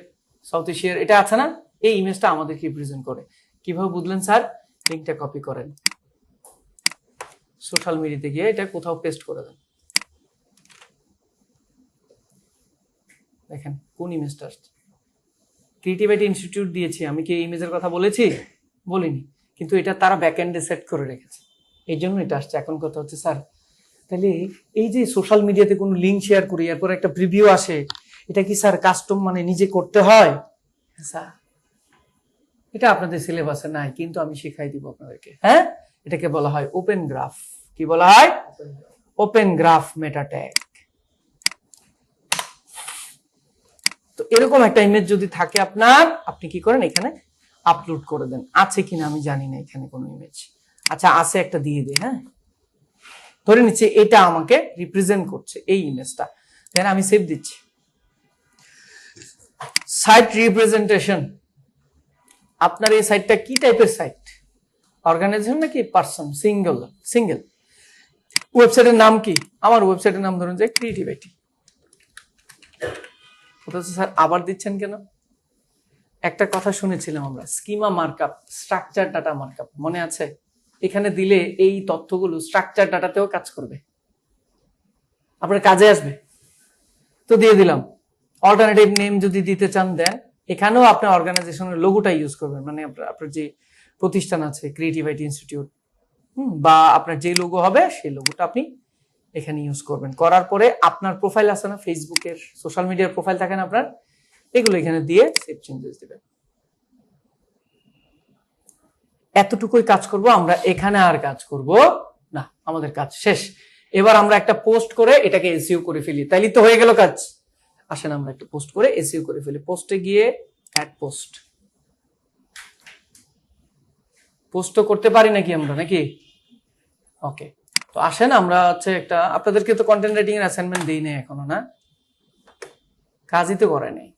Speaker 1: সাউথ এশিয়ার এটা আছে না, এই ইমেজটা আমাদেরকে রিপ্রেজেন্ট করে। কিভাবে বুঝলেন স্যার? লিঙ্কটা কপি করেন, সোশ্যাল মিডিয়াতে গিয়ে এটা কোথাও পেস্ট করে দেন। দেখেন কোন ইমেজটা আসছে, ক্রিয়েটিভিটি ইনস্টিটিউট দিয়েছি, আমি কি এই ইমেজের কথা বলেছি? বলিনি, কিন্তু এটা তারা ব্যাকএন্ডে সেট করে রেখেছে, এই জন্য এটা আসছে। এখন কথা হচ্ছে স্যার তাহলে এই যে সোশ্যাল মিডিয়াতে কোনো লিঙ্ক শেয়ার করি, এরপর একটা প্রিভিউ আসে, এটা কি স্যার কাস্টম মানে নিজে করতে হয়? স্যার এটা আপনাদের সিলেবাসে নাই, কিন্তু আমি শিখাই দিব আপনাদেরকে। হ্যাঁ, এটাকে বলা হয় ওপেন গ্রাফ। কি বলা হয়? ওপেন গ্রাফ মেটা ট্যাগ। তো এরকম একটা ইমেজ যদি থাকে আপনার, আপনি কি করেন এখানে আপলোড করে দেন। আছে কিনা আমি জানি না এখানে কোনো ইমেজ, আচ্ছা আছে একটা দিয়ে দিই। হ্যাঁ, ধরে নিচ্ছে এটা আমাকে রিপ্রেজেন্ট করছে এই ইমেজটা, দেন আমি সেভ দিচ্ছি। সাইট রিপ্রেজেন্টেশন, আপনার এই সাইটটা কি টাইপের সাইট, অর্গানাইজেশন নাকি পার্সন, সিঙ্গেল? ওয়েবসাইটের নাম কি? আমার ওয়েবসাইটের নাম ধরুন যে ক্রিয়েটিভিটি। স্যার আবার দিচ্ছেন কেন? একটা কথা শুনেছিলাম আমরা, schema markup, structure data markup, মনে আছে? এখানে দিলে এই তথ্যগুলো স্ট্রাকচার ডাটাতেও কাজ করবে, আপনার কাজে আসবে। তো দিয়ে দিলাম। অল্টারনেটিভ নেম যদি দিতে চান দেন, এখানেও আপনার অর্গানাইজেশনের লোগোটা ইউজ করবেন, মানে আপনার যে প্রতিষ্ঠান আছে ক্রিয়েটিভিটি ইনস্টিটিউট, বা আপনার যে লোগো হবে সেই লোগোটা আপনি এখানে ইউজ করবেন। করার পরে আপনার প্রোফাইল আছে না, ফেসবুকের সোশ্যাল মিডিয়ার প্রোফাইল থাকে না আপনার, এগুলো এখানে দিয়ে সেভ চেঞ্জেস দিবেন। এতটুকুই কাজ করব আমরা, এখানে আর কাজ করব না, আমাদের কাজ শেষ। এবার আমরা একটা পোস্ট করে এটাকে এসইও করে ফেলি, তাইলে তো হয়ে গেল কাজ। আসেন আমরা একটা পোস্ট করে এসইও করে ফেলি। পোস্টে গিয়ে অ্যাড পোস্ট, পোস্ট তো করতে পারি নাকি আমরা, নাকি? ওকে, তো আসেন আমরা হচ্ছে একটা, আপনাদেরকে তো কন্টেন্ট রাইটিং এর অ্যাসাইনমেন্ট দেই নাই এখনো, না? কাজই তো করে নাই।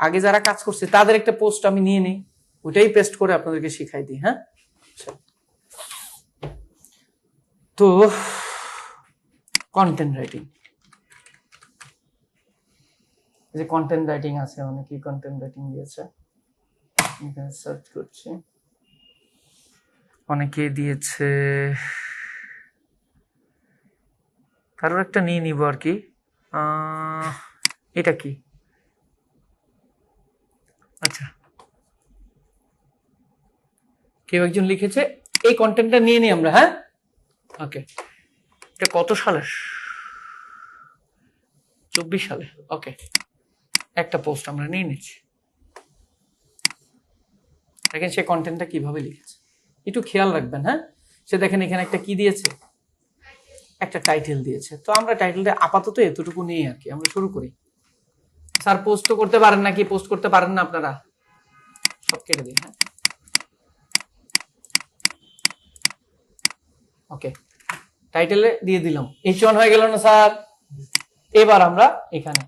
Speaker 1: আগে যারা কাজ করছে তাদের একটা পোস্ট আমি নিয়ে নিই, ওইটাই পেস্ট করে আপনাদেরকে শিখাই দিই। হ্যাঁ, তো কন্টেন্ট রাইটিং, যে কন্টেন্ট রাইটিং আছে, অনেকেই কন্টেন্ট রাইটিং দিয়েছে, এখানে সার্চ করছি, অনেকে দিয়েছে, কারোর একটা নিয়ে নিব আর কি। এটা কি? আচ্ছা, কেউ একজন লিখেছে, এই কন্টেন্টটা নিয়ে নিই আমরা। হ্যাঁ, ওকে, এটা কত সালের? 24 সালে। ওকে, একটা পোস্ট আমরা নিয়ে নিচ্ছি। দেখেন সে কন্টেন্টটা কিভাবে লিখেছে, একটু খেয়াল রাখবেন। হ্যাঁ, সে দেখেন এখানে একটা কি দিয়েছে, একটা টাইটেল দিয়েছে। তো আমরা টাইটেলটা আপাতত এতটুকু নিয়ে আর কি আমরা শুরু করি। স্যার পোস্ট করতে পারেন নাকি? পোস্ট করতে পারেন না আপনারা? সব কেটে দিন। হ্যাঁ, ওকে, টাইটেলে দিয়ে দিলাম। H1 হয়ে গেল না স্যার? এবার আমরা এখানে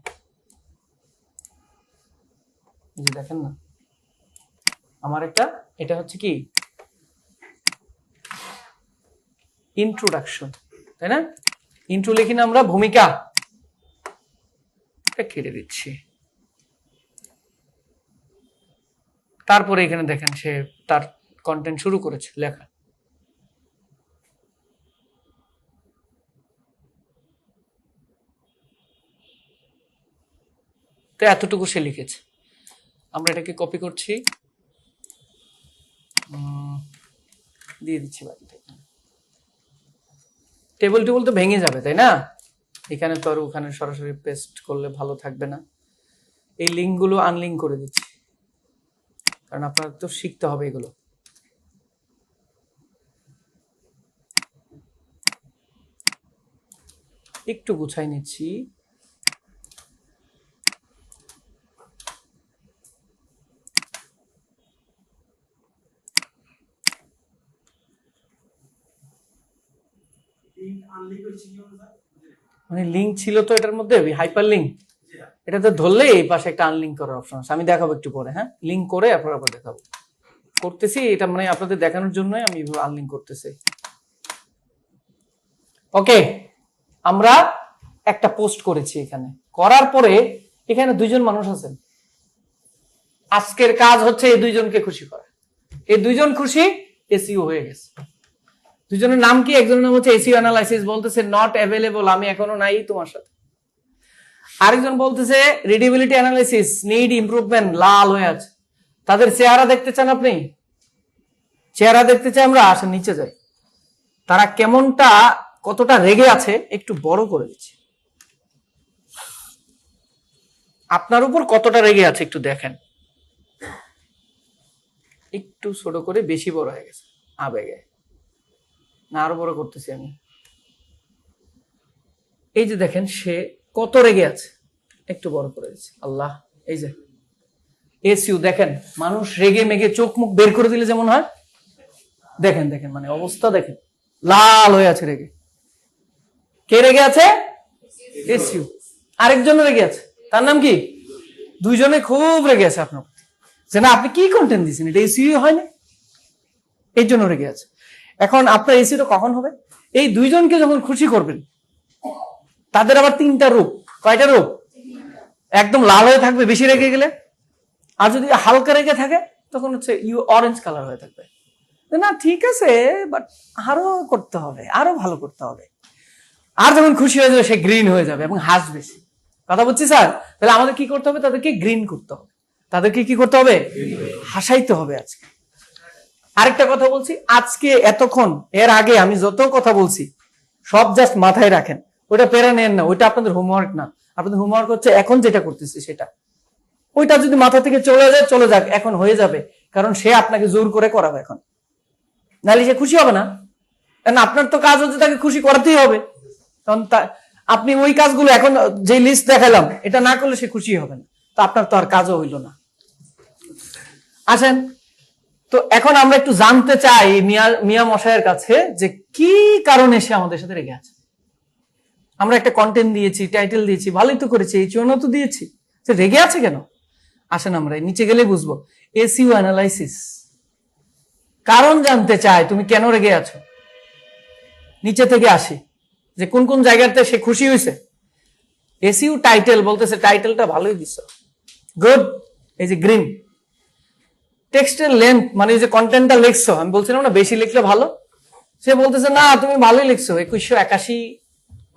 Speaker 1: এই যে দেখেন না, আমার একটা এটা হচ্ছে কি ইন্ট্রোডাকশন, তাই না? ইন্ট্রো লিখি না আমরা, ভূমিকা, এটা কেটে দিচ্ছি। তারপরে এখানে দেখেন সে তার কন্টেন্ট শুরু করেছে লেখা। তো এতটুকু সে লিখেছে। আমরা এটাকে কপি করছি, দিয়ে দিচ্ছি বাড়িতে। টেবিল তো ভেঙে যাবে, তাই না? এখানে তো আর ওখানে সরাসরি পেস্ট করলে ভালো থাকবে না। এই লিঙ্কগুলো আনলিঙ্ক করে দিচ্ছি, কারণ আপনার তো শিখতে হবে এগুলো। একটু গুছাই নিচ্ছি। মানে লিঙ্ক ছিল তো এটার মধ্যে, হাইপার লিঙ্ক, এটাতে ধরলে এই পাশে একটা আনলিঙ্ক করার অপশন আছে। আমি দেখাবো একটু পরে। হ্যাঁ, লিঙ্ক করে আপনার আবার দেখাবো, করতেছি এটা মানে আপনাদের দেখানোর জন্যই আমি আনলিঙ্ক করতেছি। ওকে, আমরা একটা পোস্ট করেছি এখানে, করার পরে এখানে দুইজন মানুষ আছেন। আজকের কাজ হচ্ছে এই দুইজনকে খুশি করা। এই দুইজন খুশি, এসইও হয়ে গেছে। দুজনের নাম কি? একজনের নাম হচ্ছে এসইও অ্যানালাইসিস, বলতেছে নট অ্যাভেলেবল, আমি এখনো নাই তোমার সাথে। আরেকজন বলতেছে রিডেবিলিটি অ্যানালাইসিস, নিড ইমপ্রুভমেন্ট, লাল হয়ে আছে। তাদের চেহারা দেখতে চান আপনি? চেহারা দেখতে চাই আমরা, আসেন নিচে যাই। তারা কেমনটা, কতটা রেগে আছে একটু বড় করে দিচ্ছি। আপনার উপর কতটা রেগে আছে একটু দেখেন। একটু ছোট করে, বেশি বড় হয়ে গেছে আবেগে, না আরো বড় করতেছি আমি। এই যে দেখেন সে কত রেগে আছে, একটু বড় করে দিচ্ছি। আল্লাহ, এই যে এসইউ দেখেন, মানুষ রেগে মেগে চোখ মুখ বের করে দিলে যেমন হয়, দেখেন দেখেন মানে অবস্থা দেখেন, লাল হয়ে আছে রেগে। কে রেগে আছে? এসইউ। আরেকজন রেগে আছে, তার নাম কি? দুইজনে খুব রেগে আছে আপনার, যে না আপনি কি কন্টেন্ট দিচ্ছেন, এটা এসইউ হয় না, এই জন্য রেগে আছে। এখন আপনার এসইউটা কখন হবে? এই দুইজনকে যখন খুশি করবেন, তাদের আবার তিনটা রূপ। কয়টা রূপ? একদম লাল হয়ে থাকবে বেশি রেগে গেলে, আর যদি হালকা রেগে থাকে তখন হচ্ছে অরেঞ্জ কালার হয়ে থাকবে। না ঠিক আছে, বাট আরো করতে হবে, আরো ভালো করতে হবে। আর যখন খুশি হয়ে যাবে সে গ্রিন হয়ে যাবে এবং হাসবে। কথা বলছি স্যার? তাহলে আমাদের কি করতে হবে? তাদেরকে গ্রিন করতে হবে, তাদেরকে কি করতে হবে? হাসাইতে হবে। আজকে আরেকটা কথা বলছি, আজকে এতক্ষণ এর আগে আমি যত কথা বলছি সব জাস্ট মাথায় রাখেন, ওইটা পেরে নেন না, ওইটা আপনাদের হোমওয়ার্ক না। আপনাদের হোমওয়ার্ক হচ্ছে এখন যেটা করতেছি সেটা। ওইটা যদি মাথা থেকে চলে যায় চলে যাক, এখন হয়ে যাবে, কারণ সে আপনাকে জোর করে করাবে এখন, নাহলে সে খুশি হবে না। কারণ আপনার তো কাজ হচ্ছে তাকে খুশি করাতেই হবে। কারণ আপনি ওই কাজগুলো এখন যে লিস্ট দেখালাম এটা না করলে সে খুশি হবে না, তো আপনার তো আর কাজও হইল না। আসেন তো এখন আমরা একটু জানতে চাই মিয়া মশাইয়ের কাছে যে কি কারণে সে আমাদের সাথে রেগে আছে। আমরা একটা কন্টেন্ট দিয়েছি, টাইটেল দিয়েছি, ভালোই তো করেছি, এই জন্য তো দিয়েছি, সে রেগে আছে কেন? আসেন আমরা নিচে গেলে বুঝবো। এসইও অ্যানালাইসিস, কারণ জানতে চাই তুমি কেন রেগে আছো। নিচে থেকে আসি যে কোন কোন জায়গাতে সে খুশি হয়েছে। এসইও টাইটেল বলতেছে টাইটেলটা ভালোই দিচ্ছ, গুড, এই যে গ্রিন। টেক্সটের লেন্থ মানে যে কন্টেন্টটা লিখছো, আমি বলছিলাম না বেশি লিখলে ভালো, সে বলতেছে না তুমি ভালোই লিখছো, 2181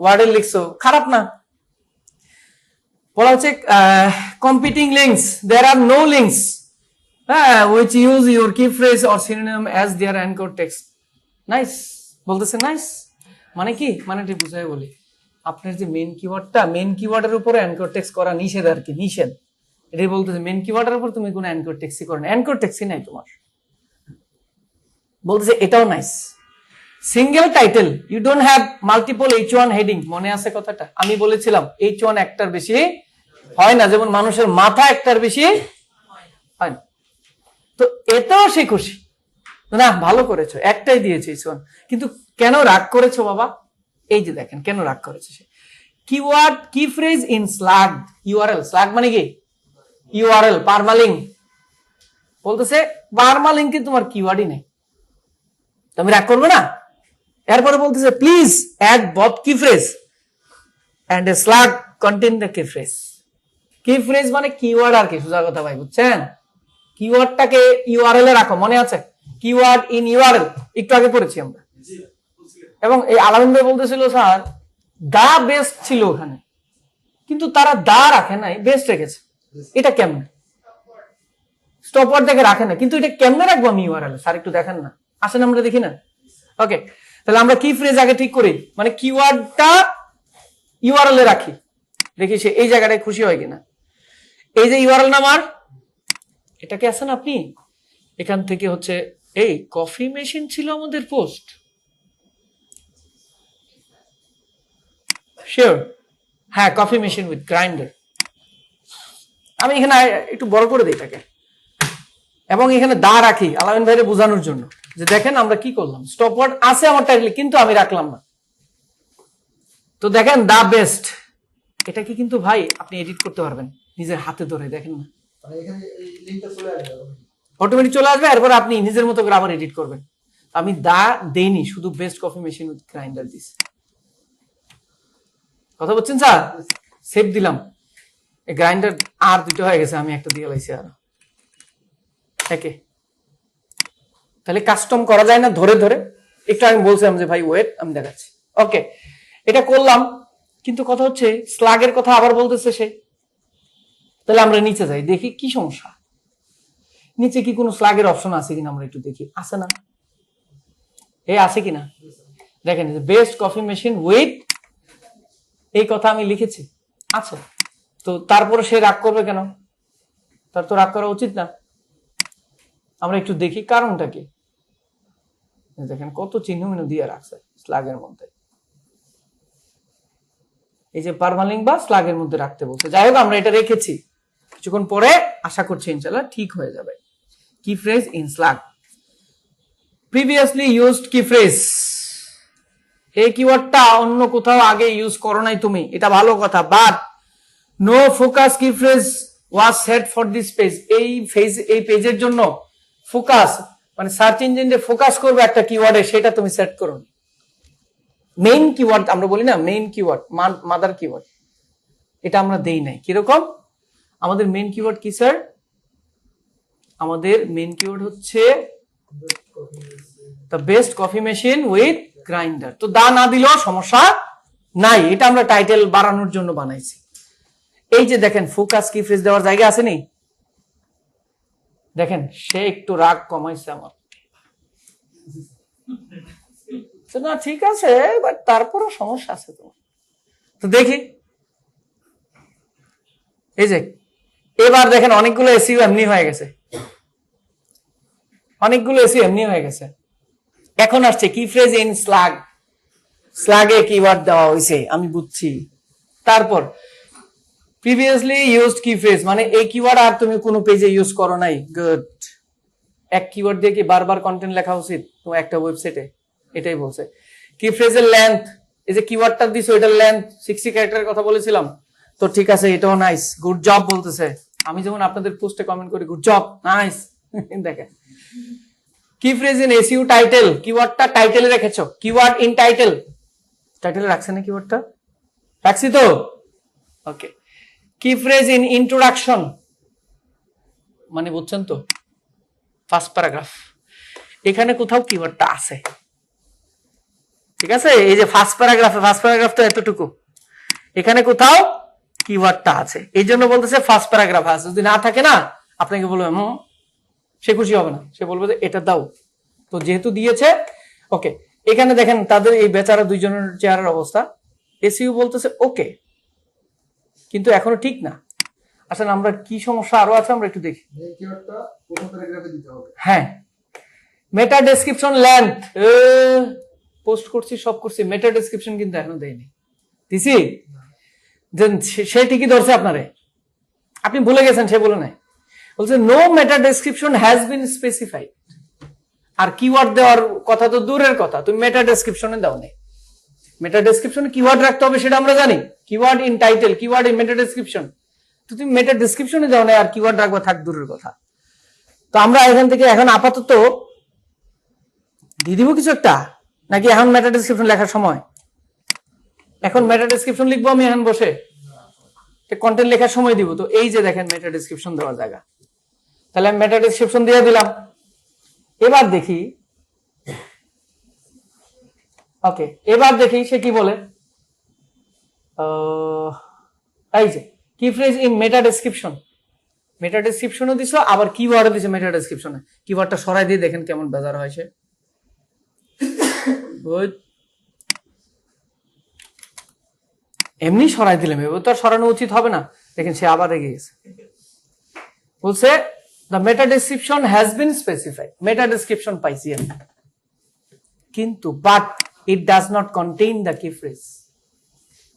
Speaker 1: ওয়ার্ডের লিখছো, খারাপ না। বলা হচ্ছে competing links, there are no links which use your key phrase or synonym as their anchor text. Nice, বলতেছে নাইস মানে কি, মানে এটা বুঝাই বলি, আপনার যে মেন কিওয়ার্ডটা, মেন কিওয়ার্ডের উপরে অ্যানকর টেক্সট করা নিষেধ আর কি, নিষেধ। এটাই বলতেছে মেন কিওয়ার্ডের উপর তুমি কোনো অ্যানকর টেক্সটই করো না, অ্যানকর টেক্সটই নাই তোমার। বলতেছে এটাও nice, single title, you don't have multiple H1 heading. মনে আছে কথাটা? আমি বলেছিলাম H1 একটার বেশি হয় না, যেমন মানুষের মাথা একটার বেশি হয় না। তো এতেও সে খুশি, না ভালো করেছো, একটাই দিয়েছে H1। কিন্তু কেন রাগ করেছো বাবা? এই যে দেখেন কেন রাগ করেছে সে। কিওয়ার্ড কি phrase in slug URL. Slug মানে কি? URL, permalink. বলতেছে পারমালিঙ্কে তোমার কিওয়ার্ডই নেই, তুমি রাগ করবে না? এরপরে বলতেছে please add both key phrase and a slug contain the key phrase. Key phrase মানে কিওয়ার্ড আর কি, সোজা কথা ভাই, বুঝছেন? কিওয়ার্ডটাকে ইউআরএল এ রাখো, মনে আছে? কিওয়ার্ড ইন ইউআরএল একটু আগে পড়েছি আমরা। এবং এই আলামিন ভাই বলতেছিল স্যার দা বেস্ট ছিল ওখানে, কিন্তু তারা দা রাখে নাই, বেস্ট রেখেছে। এটা কেমনে? স্টপওয়ার্ড দেখে রাখে না, কিন্তু এটা কেমনে রাখবো আমি ইউআরএল? স্যার একটু দেখেন না, আসেন আমরা দেখি না। ওকে, তাহলে আমরা কি ফ্রেজ আগে ঠিক করি, মানে কিওয়ার্ডটা ইউআরএল এ রাখি, দেখি সে এই জায়গাটায় খুশি হয় কিনা। এই যে ইউআরএল নাম্বার, এটাকে আছেন আপনি এখান থেকে হচ্ছে এই কফি মেশিন ছিল আমাদের পোস্ট, শিওর, হ্যাঁ কফি মেশিন উইথ গ্রাইন্ডার। আমি এখানে একটু বড় করে দিই এটাকে, এবং এখানে দা রাখি আলামিন ভাইরে বোঝানোর জন্য যে দেখেন আমরা কি করলাম। স্টপওয়ার্ড আছে আমার টাইটেলে, কিন্তু আমি রাখলাম না। তো দেখেন দা বেস্ট, এটাকে কিন্তু ভাই আপনি এডিট করতে পারবেন নিজের হাতে ধরে, দেখেন না
Speaker 2: মানে এখানে এই লিংকটা চলে আসবে
Speaker 1: অটোমেটিক চলে আসবে। এরপর আপনি নিজের মতো করে আবার এডিট করবেন। আমি দা দেইনি, শুধু best coffee machine with grinder দিছি। কথা বলছেন স্যার? সেভ দিলাম, এই গ্রাইন্ডার আর দুটো হয়ে গেছে, আমি একটা দিয়ে লাইছি আর একে। তাহলে কাস্টম করা যায় না ধরে ধরে? একটু আমি বলছিলাম যে ভাই ওয়েট, আমি দেখাচ্ছি। ওকে, এটা করলাম, কিন্তু কথা হচ্ছে স্লাগের কথা আবার বলতেছে সে। তাহলে আমরা নিচে যাই, দেখি কি সমস্যা, নিচে কি কোনো স্লাগের অপশন আছে কিনা আমরা একটু দেখি। আছে না? এই আছে কিনা দেখেন, বেস্ট কফি মেশিন উইথ, এই কথা আমি লিখেছি, আচ্ছা। তো তারপরে সে রাগ করবে কেন? তার তো রাগ করা উচিত না। আমরা একটু দেখি কারণটা কি। দেখেন কত চিহ্ন মিহ্ন দিয়ে রাখছে স্লাগের মধ্যে, এই যে পারমালিঙ্ক বা স্লাগের মধ্যে রাখতে বলছে। যাই হোক, আমরা এটা রেখেছি, কিছুক্ষণ পরে আশা করছি ইনশাআল্লাহ ঠিক হয়ে যাবে। কি phrase in slug, previously used কি ফ্রেজ। এই কিওয়ার্ডটা অন্য কোথাও আগে ইউজ করো নাই তুমি, এটা ভালো কথা, বাট নো ফোকাস কি phrase was set for this page. এই পেজের জন্য ফোকাস মানে সার্চ ইঞ্জিনে ফোকাস করবে একটা কিওয়ার্ডে, সেটা তুমি সেট করো। মেইন কিওয়ার্ড আমরা বলি না, মেইন কিওয়ার্ড, মাদার কিওয়ার্ড, এটা আমরা দেই নাই। কিরকম? আমাদের মেইন কিওয়ার্ড কি স্যার? আমাদের মেইন কিওয়ার্ড হচ্ছে the best coffee machine with grinder. তো দা না দিলেও সমস্যা নাই, এটা আমরা টাইটেল বাড়ানোর জন্য বানাইছি। এই যে দেখেন ফোকাস কি ফ্রেজ দেওয়ার জায়গা আছে নি, দেখেন সে একটু রাগ কমাইছে আমার। না ঠিক আছে, বাট তারপরও সমস্যা আছে তো। তো দেখি, এই যে এবার দেখেন অনেকগুলো এসিও এমনি হয়ে গেছে, অনেকগুলো এসিও এমনি হয়ে গেছে। এখন আসছে কি ফ্রেজ ইন স্লাগ। স্লাগে কিওয়ার্ড দেওয়া হয়েছে, আমি বুঝছি। তারপর প্রিভিয়াসলি ইউজড কি ফ্রেজ, মানে এই কিওয়ার্ড আর তুমি কোনো পেজে ইউজ করো নাই, গুড। এক কিওয়ার্ড দিয়ে কি বারবার কন্টেন্ট লেখা উচিত তোমার একটা ওয়েবসাইটে? এটাই বলছে। কি ফ্রেজের লেন্থ, এই যে কিওয়ার্ডটা দিছো এটার লেন্থ 60 ক্যারেক্টারের কথা বলেছিলাম, তো ঠিক আছে, এটাও নাইস, গুড জব বলতেছে। আমি যেমন আপনাদের পোস্টে কমেন্ট করি গুড জব, নাইস। দেখেন কি ফ্রেজ ইন এসইউ টাইটেল, কিওয়ার্ডটা টাইটেলে রেখেছো। কিওয়ার্ড ইন টাইটেল, টাইটেলে রাখছে না কিওয়ার্ডটা? রাখছি তো, ওকে। কি ফ্রেজ ইন ইন্ট্রোডাকশন, মানে বুঝছেন তো, ফার্স্ট প্যারাগ্রাফ, এখানে কোথাও কিওয়ার্ডটা আছে, ঠিক আছে? এই যে ফার্স্ট প্যারাগ্রাফ তো এতটুকু, এখানে কোথাও কিওয়ার্ডটা আছে, এই জন্য বলতেছে ফার্স্ট প্যারাগ্রাফ আছে। যদি না থাকে না, আপনাকে বলবে সে খুশি হবে না, সে বলবে যে এটা দাও। তো যেহেতু দিয়েছে, ওকে। এখানে দেখেন তাদের এই বেচারা দুইজনের চেহারার অবস্থা, এসইউ বলতেছে ওকে, কিন্তু এখনো ঠিক না। আসলে আমরা কি সমস্যা আরো আছে আমরা একটু দেখি।
Speaker 2: এই কিওয়ার্ডটা প্রথম প্যারাগ্রাফে দিতে হবে।
Speaker 1: হ্যাঁ, মেটা ডেসক্রিপশন লেন্থ, পোস্ট করছি, সব করছি, মেটা ডেসক্রিপশন কিন্তু এখনো দেয়নি। দিছি? দেন সে ঠিকই ধরছে আপনারে, আপনি ভুলে গেছেন, সে বলে নাই। বলছে no meta description has been specified. আর কিওয়ার্ড দেওয়ার কথা তো দূরের কথা, তুমি মেটা ডেসক্রিপশনে দাও নেই। মেটা ডেসক্রিপশনে কিওয়ার্ড রাখতে হবে সেটা আমরা জানি, keyword in title, keyword in meta description. তো তুমি মেটা ডেসক্রিপশনে দাও না, আর কিওয়ার্ড রাখবা থাক দূরের কথা। তো আমরা এখান থেকে এখন আপাতত দিয়ে দিব কিছু একটা, নাকি এখন মেটা ডেসক্রিপশন লেখার সময়? এখন মেটা ডেসক্রিপশন লিখবো আমি এখন বসে, কন্টেন্ট লেখার সময় দিব। তো এই যে দেখেন মেটা ডেসক্রিপশন দেওয়ার জায়গা, তাহলে আমি মেটা ডেসক্রিপশন দিয়ে দিলাম। এবার দেখি, ওকে, এবার দেখি সে কি বলে। এই যে কি ফ্রেজ ইন মেটা ডেসক্রিপশন, মেটা ডেসক্রিপশনও দিছো, আবার কিওয়ার্ডও দিছে মেটা ডেসক্রিপশনে। কিওয়ার্ডটা সরাই দিয়ে দেখেন কেমন বেজার হয় সে। গুড, এমনি সরাই দিলাম, এবার তো আর সরানো উচিত হবে না। দেখেন সে আবার রেগে গেছে, বলছে the meta description has been specified. Meta description পাইছি আমি, কিন্তু but it does not contain the key phrase.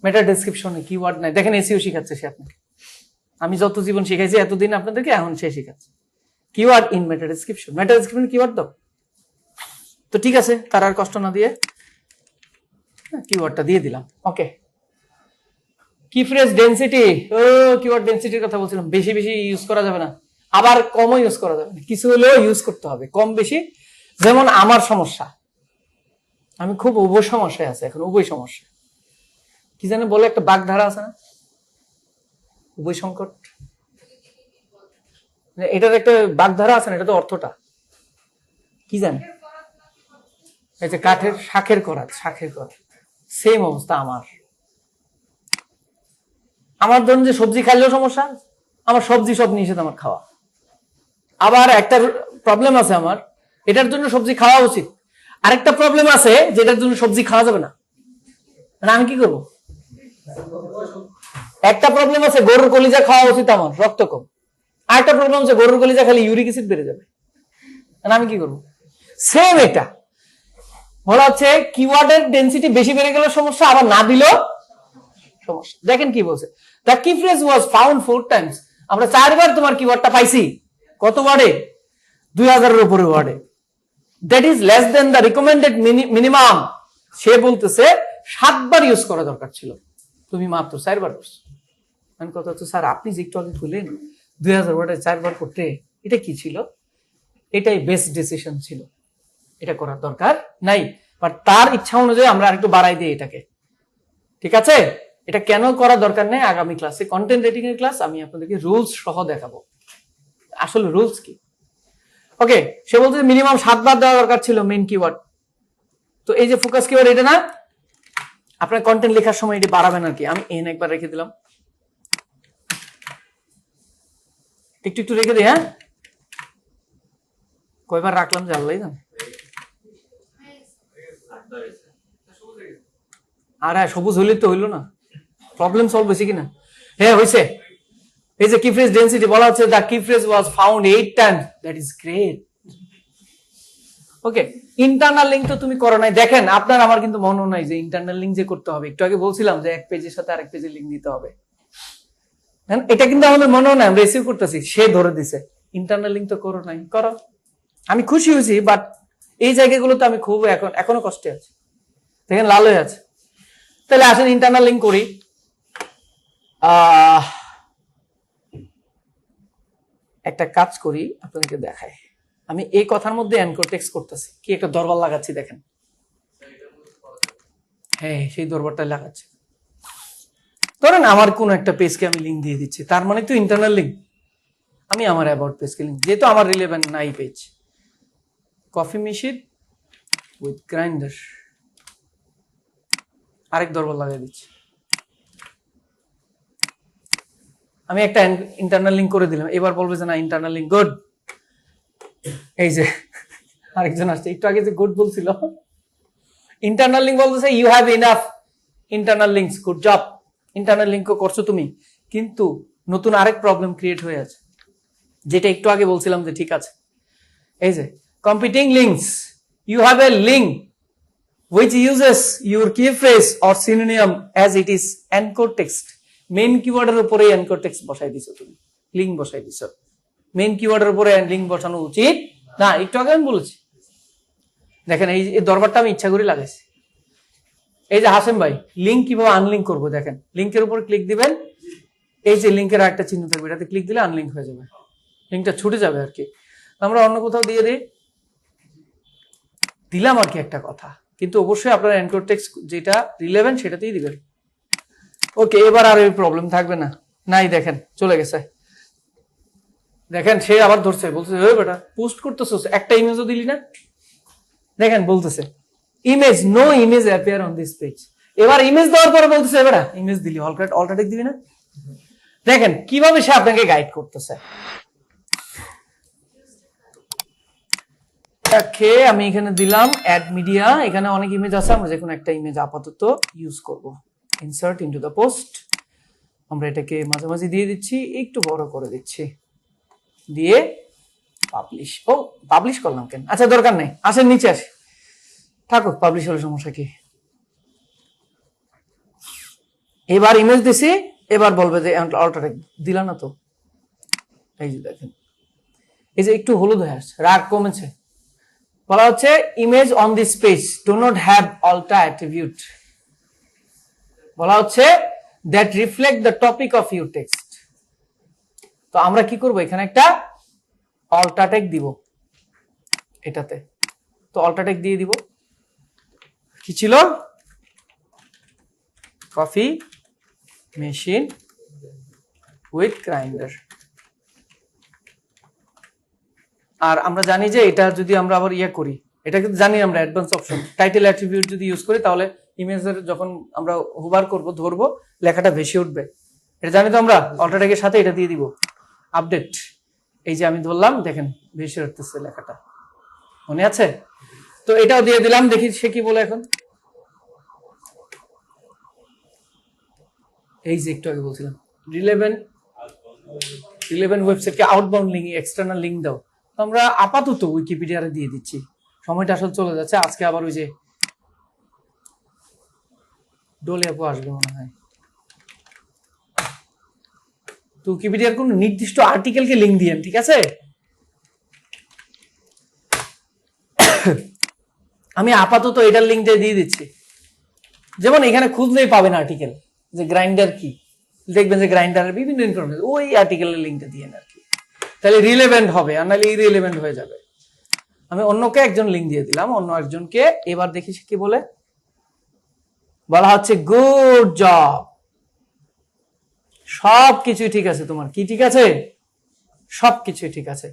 Speaker 1: মেটা ডেসক্রিপশনে কিওয়ার্ড নাই। দেখেন এসইও শিখাচ্ছে সে আপনাকে, আমি যত জীবন শিখাইছি এতদিন আপনাদেরকে, এখন সে শিখাচ্ছে keyword in meta description. Meta description keyword দাও। তো ঠিক আছে, তার আর কষ্ট না দিয়ে কিওয়ার্ডটা দিয়ে দিলাম। ওকে, কি ফ্রেজ ডেনসিটি। ও কিওয়ার্ড ডেনসিটির কথা বলছিলাম, বেশি বেশি ইউজ করা যাবে না, আবার কমও ইউজ করা যাবে না, কিছু হলেও ইউজ করতে হবে, কম বেশি। যেমন আমার সমস্যা, আমি খুব উভয় সমস্যায় আছে এখন, উভয় সমস্যা কি জানে বলে, একটা বাগধারা আছে না, উভয় সংকট, এটার একটা বাগধারা আছে না, এটা তো অর্থটা কি জানে, এই যে কাঠের শাখের করাত, শাখের করাত, সেম অবস্থা আমার ধরুন যে সবজি খাইলেও সমস্যা, আমার সবজি সব নিষেধ আমার খাওয়া। আবার একটা প্রবলেম আছে আমার, এটার জন্য সবজি খাওয়া উচিত, আরেকটা প্রবলেম আছে যেটার জন্য সবজি খাওয়া যাবে না, মানে আমি কি করবো? একটা প্রবলেম আছে গরুর কলিজা খাওয়া উচিত আমার, রক্ত কম। আরেকটা প্রবলেম আছে গরুর কলিজা খালি ইউরিক অ্যাসিড বেড়ে যাবে, মানে আমি কি করবো? সেম এটা বলা হচ্ছে কিওয়ার্ডের ডেনসিটি বেশি বেড়ে গেল সমস্যা, আবার না দিলেও সমস্যা। দেখেন কি বলছে, the key phrase was found 4 Times. আমরা 4 বার তোমার কিওয়ার্ডটা পাইছি, কত ওয়ার্ডে? 2000-এর উপরে ওয়ার্ডে। That is less than the recommended minimum. সে বলতেছে 7 বার ইউজ করা দরকার ছিল, তুমি মাত্র 4 বার করছো। আমি কথা হচ্ছে স্যার আপনি যে একটু আগে খুলেন 2000 ওয়ার্ডে 4 বার করতে, এটা কি ছিল? এটাই বেস্ট ডিসিশন ছিল, এটা করার দরকার নাই, বাট তার ইচ্ছা অনুযায়ী আমরা আরেকটু বাড়াই দিই এটাকে। ঠিক আছে, এটা কেন করা দরকার নেই, আগামী ক্লাসে কন্টেন্ট রেটিং এর ক্লাস আমি আপনাদেরকে রুলস সহ দেখাবো আসলে রুলস কি। ওকে, সে বলতে মিনিমাম 7 বার দেওয়া দরকার ছিল মেইন কিওয়ার্ড। তো এই যে ফোকাস কিওয়ার্ড, এটা না আপনার কন্টেন্ট লেখার সময় এটি বাড়াবেন আর কি। আমি এন একবার রেখে দিলাম, একটু একটু রেখে দিই। হ্যাঁ, কয়বার রাখলাম যে আল্লাহই জানে। আর হ্যাঁ, সবুজ হইলে তো হইলো না, প্রবলেম সলভ হয়েছে কিনা? হ্যাঁ হয়েছে। এই যে কি ফ্রেজ ডেনসিটি বলা হচ্ছে the key phrase was found 8 Times, that is great. Okay, internal link তো তুমি করো নাই। দেখেন আপনার আমার কিন্তু মনে নাই যে ইন্টারনাল লিঙ্ক যে করতে হবে। একটু আগে বলছিলাম যে এক পেজের সাথে আরেক পেজের লিঙ্ক দিতে হবে, এটা কিন্তু আমাদের মনে নাই, আমরা রিসিভ করতেছি, সে ধরে দিছে। ইন্টারনাল লিঙ্ক তো করো নাই, করো। আমি খুশি হয়েছি, বাট এই জায়গাগুলোতে আমি খুব এখনো কষ্টে আছি। দেখেন লাল হয়ে আছে। তাহলে আসেন ইন্টারনাল লিঙ্ক করি। একটা কাজ করি, আপনাদেরকে দেখাই। আমি এই কথার মধ্যে অ্যানকর টেক্সট করতেছি, কি একটা দরবার লাগাচ্ছি দেখেন। হ্যাঁ, সেই দরবারটা লাগাচ্ছি। ধরেন আমার কোন একটা পেজকে আমি লিঙ্ক দিয়ে দিচ্ছি, তার মানে তো ইন্টারনাল লিঙ্ক। আমি আমার অ্যাবাউট পেজকে লিঙ্ক, যেহেতু আমার রিলেভেন্ট নাই page. Coffee machine with grinder, আরেক দরবার লাগিয়ে দিচ্ছি। আমি একটা ইন্টারনাল লিঙ্ক করে দিলাম। এবার বলবে যে না ইন্টারনাল লিঙ্ক গুড। এই যে আরেকজন আসছে, একটু আগে যে গুড বলছিল, ইন্টারনাল লিঙ্ক বলতেছে you have enough internal links, good job. Internal link করছো তুমি, কিন্তু নতুন আরেক প্রবলেম ক্রিয়েট হয়ে আছে, যেটা একটু আগে বলছিলাম যে ঠিক আছে। এই যে competing links, you have a link which uses your key phrase or synonym as it is anchor text. Main কিওয়ার্ডের উপরে anchor text বসাই দিছো তুমি, লিংক বসাই দিছো। মেইন কিওয়ার্ডের উপরে লিংক বসানো উচিত না, একটু আগে আমি বলেছি। দেখেন এই দরবারটা আমি ইচ্ছা করে লাগাইছি। এই যে হাসেম ভাই, লিংক কিভাবে আনলিংক করবো দেখেন, লিংকের উপর ক্লিক দিবেন, এই যে লিংকের একটা চিহ্ন থাকবে, এটাতে ক্লিক দিলে আনলিংক হয়ে যাবে, লিংকটা ছুটে যাবে আর কি। আমরা অন্য কোথাও দিয়ে দিলাম আর কি একটা কথা, কিন্তু অবশ্যই আপনার অ্যানকর টেক্সট যেটা রিলেভেন্ট সেটাতেই দিবেন। ওকে, এবার আর এই প্রবলেম থাকবে না, নাই দেখেন চলে গেছে। দেখেন সে আবার ধরছে, বলছে ওই বেটা পোস্ট করতেছস, একটা ইমেজও দিলি না। দেখেন বলতেছে image, no image appear on this page. এবার ইমেজ দেওয়ার পরে বলতেছে বেটা ইমেজ দিলি, অল্টারনেটিভ দিবি না। দেখেন কিভাবে সে আপনাকে গাইড করতেছে। আমি এখানে দিলাম অ্যাড মিডিয়া, এখানে অনেক ইমেজ আছে, আমরা যে কোনো একটা ইমেজ আপাতত ইউজ করব। ইনসার্ট ইনটু দ্য পোস্ট, আমরা এটাকে মাঝামাঝি দিয়ে দিচ্ছি, একটু বড় করে দিচ্ছি, দিয়ে পাবলিশ। ও পাবলিশ করলাম কেন, আচ্ছা দরকার নেই, আসেন নিচে আসে, থাকুক পাবলিশ হলে সমস্যা কি। এবার ইমেজ দিছি, এবার বলবে যে অল্টারনেটিভ দিলা না তো। এই যে দেখেন, এই যে একটু হলুদ হয়ে আসছে, রাগ কমেছে। বলা হচ্ছে image on this page do not have alter attribute. বলা হচ্ছে that reflect the topic of your text. তো আমরা কি করব, এখানে একটা অল্টারটেক দিব এটাতে। তো অল্টারটেক দিয়ে দিব, কি ছিল, কফি মেশিন উইথ গ্রাইন্ডার। আর আমরা জানি যে এটা যদি আমরা আবার করি, এটা কিন্তু জানি আমরা অ্যাডভান্স অপশন, টাইটেল অ্যাট্রিবিউট যদি ইউজ করি তাহলে ইমেজের যখন আমরা হুবার করব, ধরবো, লেখাটা ভেসে উঠবে। এটা জানি তো আমরা, অল্টারটেকের সাথে এটা দিয়ে দিব আপডেট। এই যে আমি ধরলাম, দেখেন ভেসে উঠতেছে লেখাটা, মনে আছে? তো এটাও দিয়ে দিলাম, দেখি সে কি বলে এখন। এই যে একটু আগে বলছিলাম রিলেভেন্ট ওয়েবসাইটকে আউটবাউন্ড লিঙ্ক, এক্সটার্নাল লিঙ্ক দাও। তো আমরা আপাতত উইকিপিডিয়ারে দিয়ে দিচ্ছি, সময়টা আসলে চলে যাচ্ছে। আজকে আবার ওই যে ডোলে আপু আসবে মনে হয়, তো উইকিপিডিয়ার কোন নির্দিষ্ট আর্টিকেলকে লিঙ্ক দিয়েন, ঠিক আছে? আমি আপাতত এটার লিঙ্কটা দিয়ে দিচ্ছি। যেমন এখানে খুঁজলেই পাবেন আর্টিকেল, যে গ্রাইন্ডার কি, দেখবেন যে গ্রাইন্ডারের বিভিন্ন ইনফরমেশন, ওই আর্টিকেলের লিঙ্কটা দিয়ে আর কি, তাহলে রিলেভেন্ট হবে, আর নাহলে ইরিলেভেন্ট হয়ে যাবে। আমি অন্যকে একজন লিঙ্ক দিয়ে দিলাম, অন্য একজনকে। এবার দেখি সে কি বলে। বলা হচ্ছে গুড জব, সবকিছুই ঠিক আছে তোমার। কি ঠিক আছে? সবকিছুই ঠিক আছে।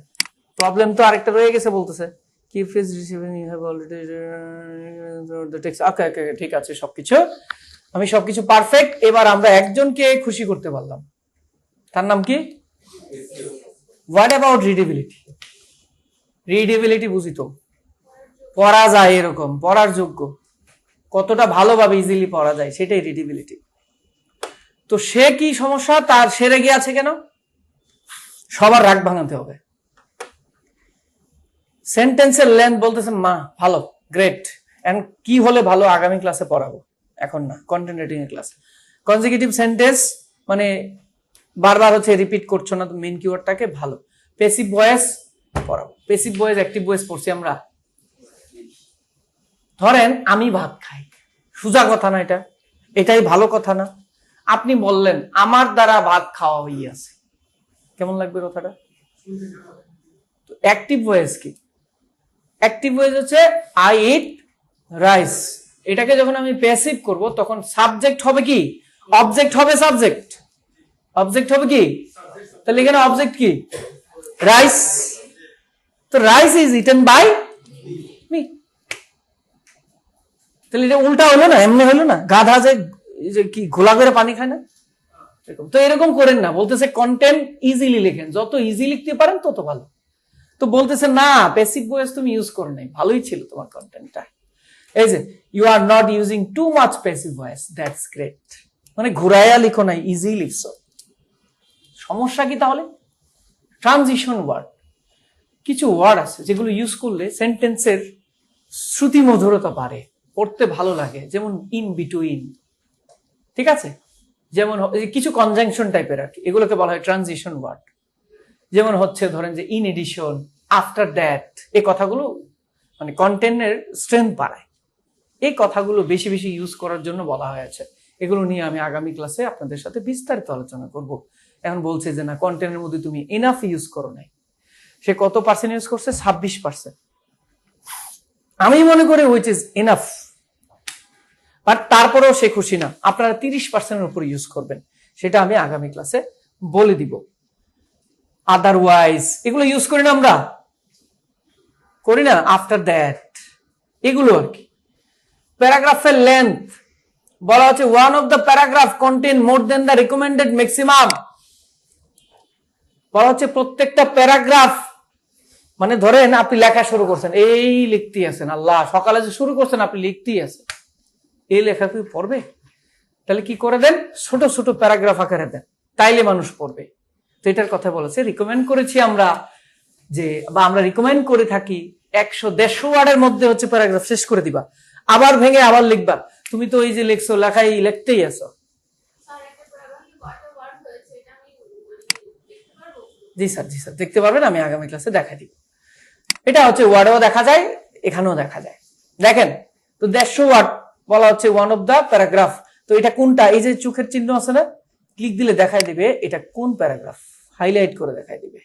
Speaker 1: প্রবলেম তো আরেকটা রয়ে গেছে, বলতেছে কি phrase receiving you have already the text. Okay okay ঠিক আছে, সবকিছু আমি সবকিছু পারফেক্ট। এবার আমরা একজনকে খুশি করতে পারলাম, তার নাম কি? What about readability? রিডেবিলিটি বুঝি তো, পড়া যায়, এরকম পড়ার যোগ্য, কতটা ভালোভাবে ইজিলি পড়া যায়, সেটাই রিডেবিলিটি। তো সে কি সমস্যা তার, সে রেগে আছে কেন? সবার রাগ ভাঙাতে হবে। সেন্টেন্সের লেন্থ বলতেছে মা ভালো, গ্রেট, এন্ড কি হলে ভালো আগামী ক্লাসে পড়াবো, এখন না, কন্টেন্ট রাইটিং এর ক্লাস। কনজিকিউটিভ সেন্টেন্স মানে বারবার হচ্ছে রিপিট করছো না মেইন কিওয়ার্ডটাকে, ভালো। প্যাসিভ ভয়েস পড়াবো, প্যাসিভ ভয়েস অ্যাক্টিভ ভয়েস পড়ছি আমরা। ধরেন আমি ভাত খাই, সোজা কথা না এটা, এটাই ভালো কথা না? আপনি বললেন আমার দ্বারা ভাত খাওয়া হইয়াছে, কেমন লাগবে কথাটা? তো অ্যাক্টিভ ভয়েস কি? অ্যাক্টিভ ভয়েস হচ্ছে আই ইট রাইস। এটাকে যখন আমি প্যাসিভ করব তখন সাবজেক্ট হবে কি? অবজেক্ট হবে সাবজেক্ট, অবজেক্ট হবে কি? তাহলে এখানে অবজেক্ট কি? রাইস। তো rice is eaten by me. তাহলে এটা উল্টা হলো না, এমনি হলো না? গাধা যে কি ঘোলা করে পানি খায় না, তো এরকম করেন না। বলতেছে কন্টেন্ট ইজিলি লেখেন, যত ইজি লিখতে পারেন তত ভালো। তো বলতেছে না প্যাসিভ ভয়েস তুমি ইউজ করো নাই, ভালোই ছিল তোমার কন্টেন্টটা। এই যে you are not using too much passive voice, that's great. মানে ঘুরাইয়া লিখো নাই, ইজি লিখছো। সমস্যা কি তাহলে? ট্রানজিশন ওয়ার্ড, কিছু ওয়ার্ড আছে যেগুলো ইউজ করলে সেন্টেন্সের শ্রুতি মধুরতা বাড়ে, পড়তে ভালো লাগে, যেমন ইন বিটুইন, ঠিক আছে, যেমন এই কিছু কনজাংশন টাইপের আর কি, এগুলোকে বলা হয় ট্রানজিশন ওয়ার্ড। যেমন হচ্ছে ধরেন যে ইন এডিশন, আফটার দ্যাট, এই কথাগুলো মানে কন্টেন্টের স্ট্রেংথ বাড়ায়। এই কথাগুলো বেশি বেশি ইউজ করার জন্য বলা হয়েছে। এগুলো নিয়ে আমি আগামী ক্লাসে আপনাদের সাথে বিস্তারিত আলোচনা করব। এখন বলছে যে না, কন্টেন্টের মধ্যে তুমি এনাফ ইউজ করো নাই। সে কত পার্সেন্ট ইউজ করছে? 26%। আমি মনে করি হুইচ ইজ এনাফ, বাট তারপরেও সে খুশি না, আপনারা 30%-এর উপর ইউজ করবেন, সেটা আমি আগামী ক্লাসে বলে দিব। আদারওয়াইজ এগুলো ইউজ করি না আমরা, করি না, আফটার দ্যাট, এগুলো আর কি। প্যারাগ্রাফের লেন্থ বলা হচ্ছে one of the paragraph contain more than the recommended maximum. বলা হচ্ছে প্রত্যেকটা প্যারাগ্রাফ, মানে ধরেন আপনি লেখা শুরু করছেন, এই লিখতেই আছেন, আল্লাহ সকালে যে শুরু করছেন আপনি লিখতেই আছেন, এই লেখা কি পড়বে? তাহলে কি করে দেন, ছোট ছোট প্যারাগ্রাফ আকারে দেন, তাইলে মানুষ পড়বে। তো এটার কথা বলেছে, রিকমেন্ড করেছি আমরা যে, বা আমরা রিকমেন্ড করে থাকি 100-150 ওয়ার্ডের মধ্যে হচ্ছে প্যারাগ্রাফ শেষ করে দিবা, আবার ভেঙে আবার লিখবা। তুমি তো এই যে লিখছো, লেখাই লিখতেই আছো। জি স্যার, জি স্যার, দেখতে পারবেন, আমি আগামী ক্লাসে দেখা দিব। এটা হচ্ছে ওয়ার্ডেও দেখা যায়, এখানেও দেখা যায়। দেখেন তো 150 ওয়ার্ড বলা হচ্ছে ওয়ান অফ দা প্যারাগ্রাফ। তো এটা কোনটা? এই যে চোখের চিহ্ন আছে না, ক্লিক দিলে দেখাই দিবে এটা কোন প্যারাগ্রাফ, হাইলাইট করে দেখাই দিবে।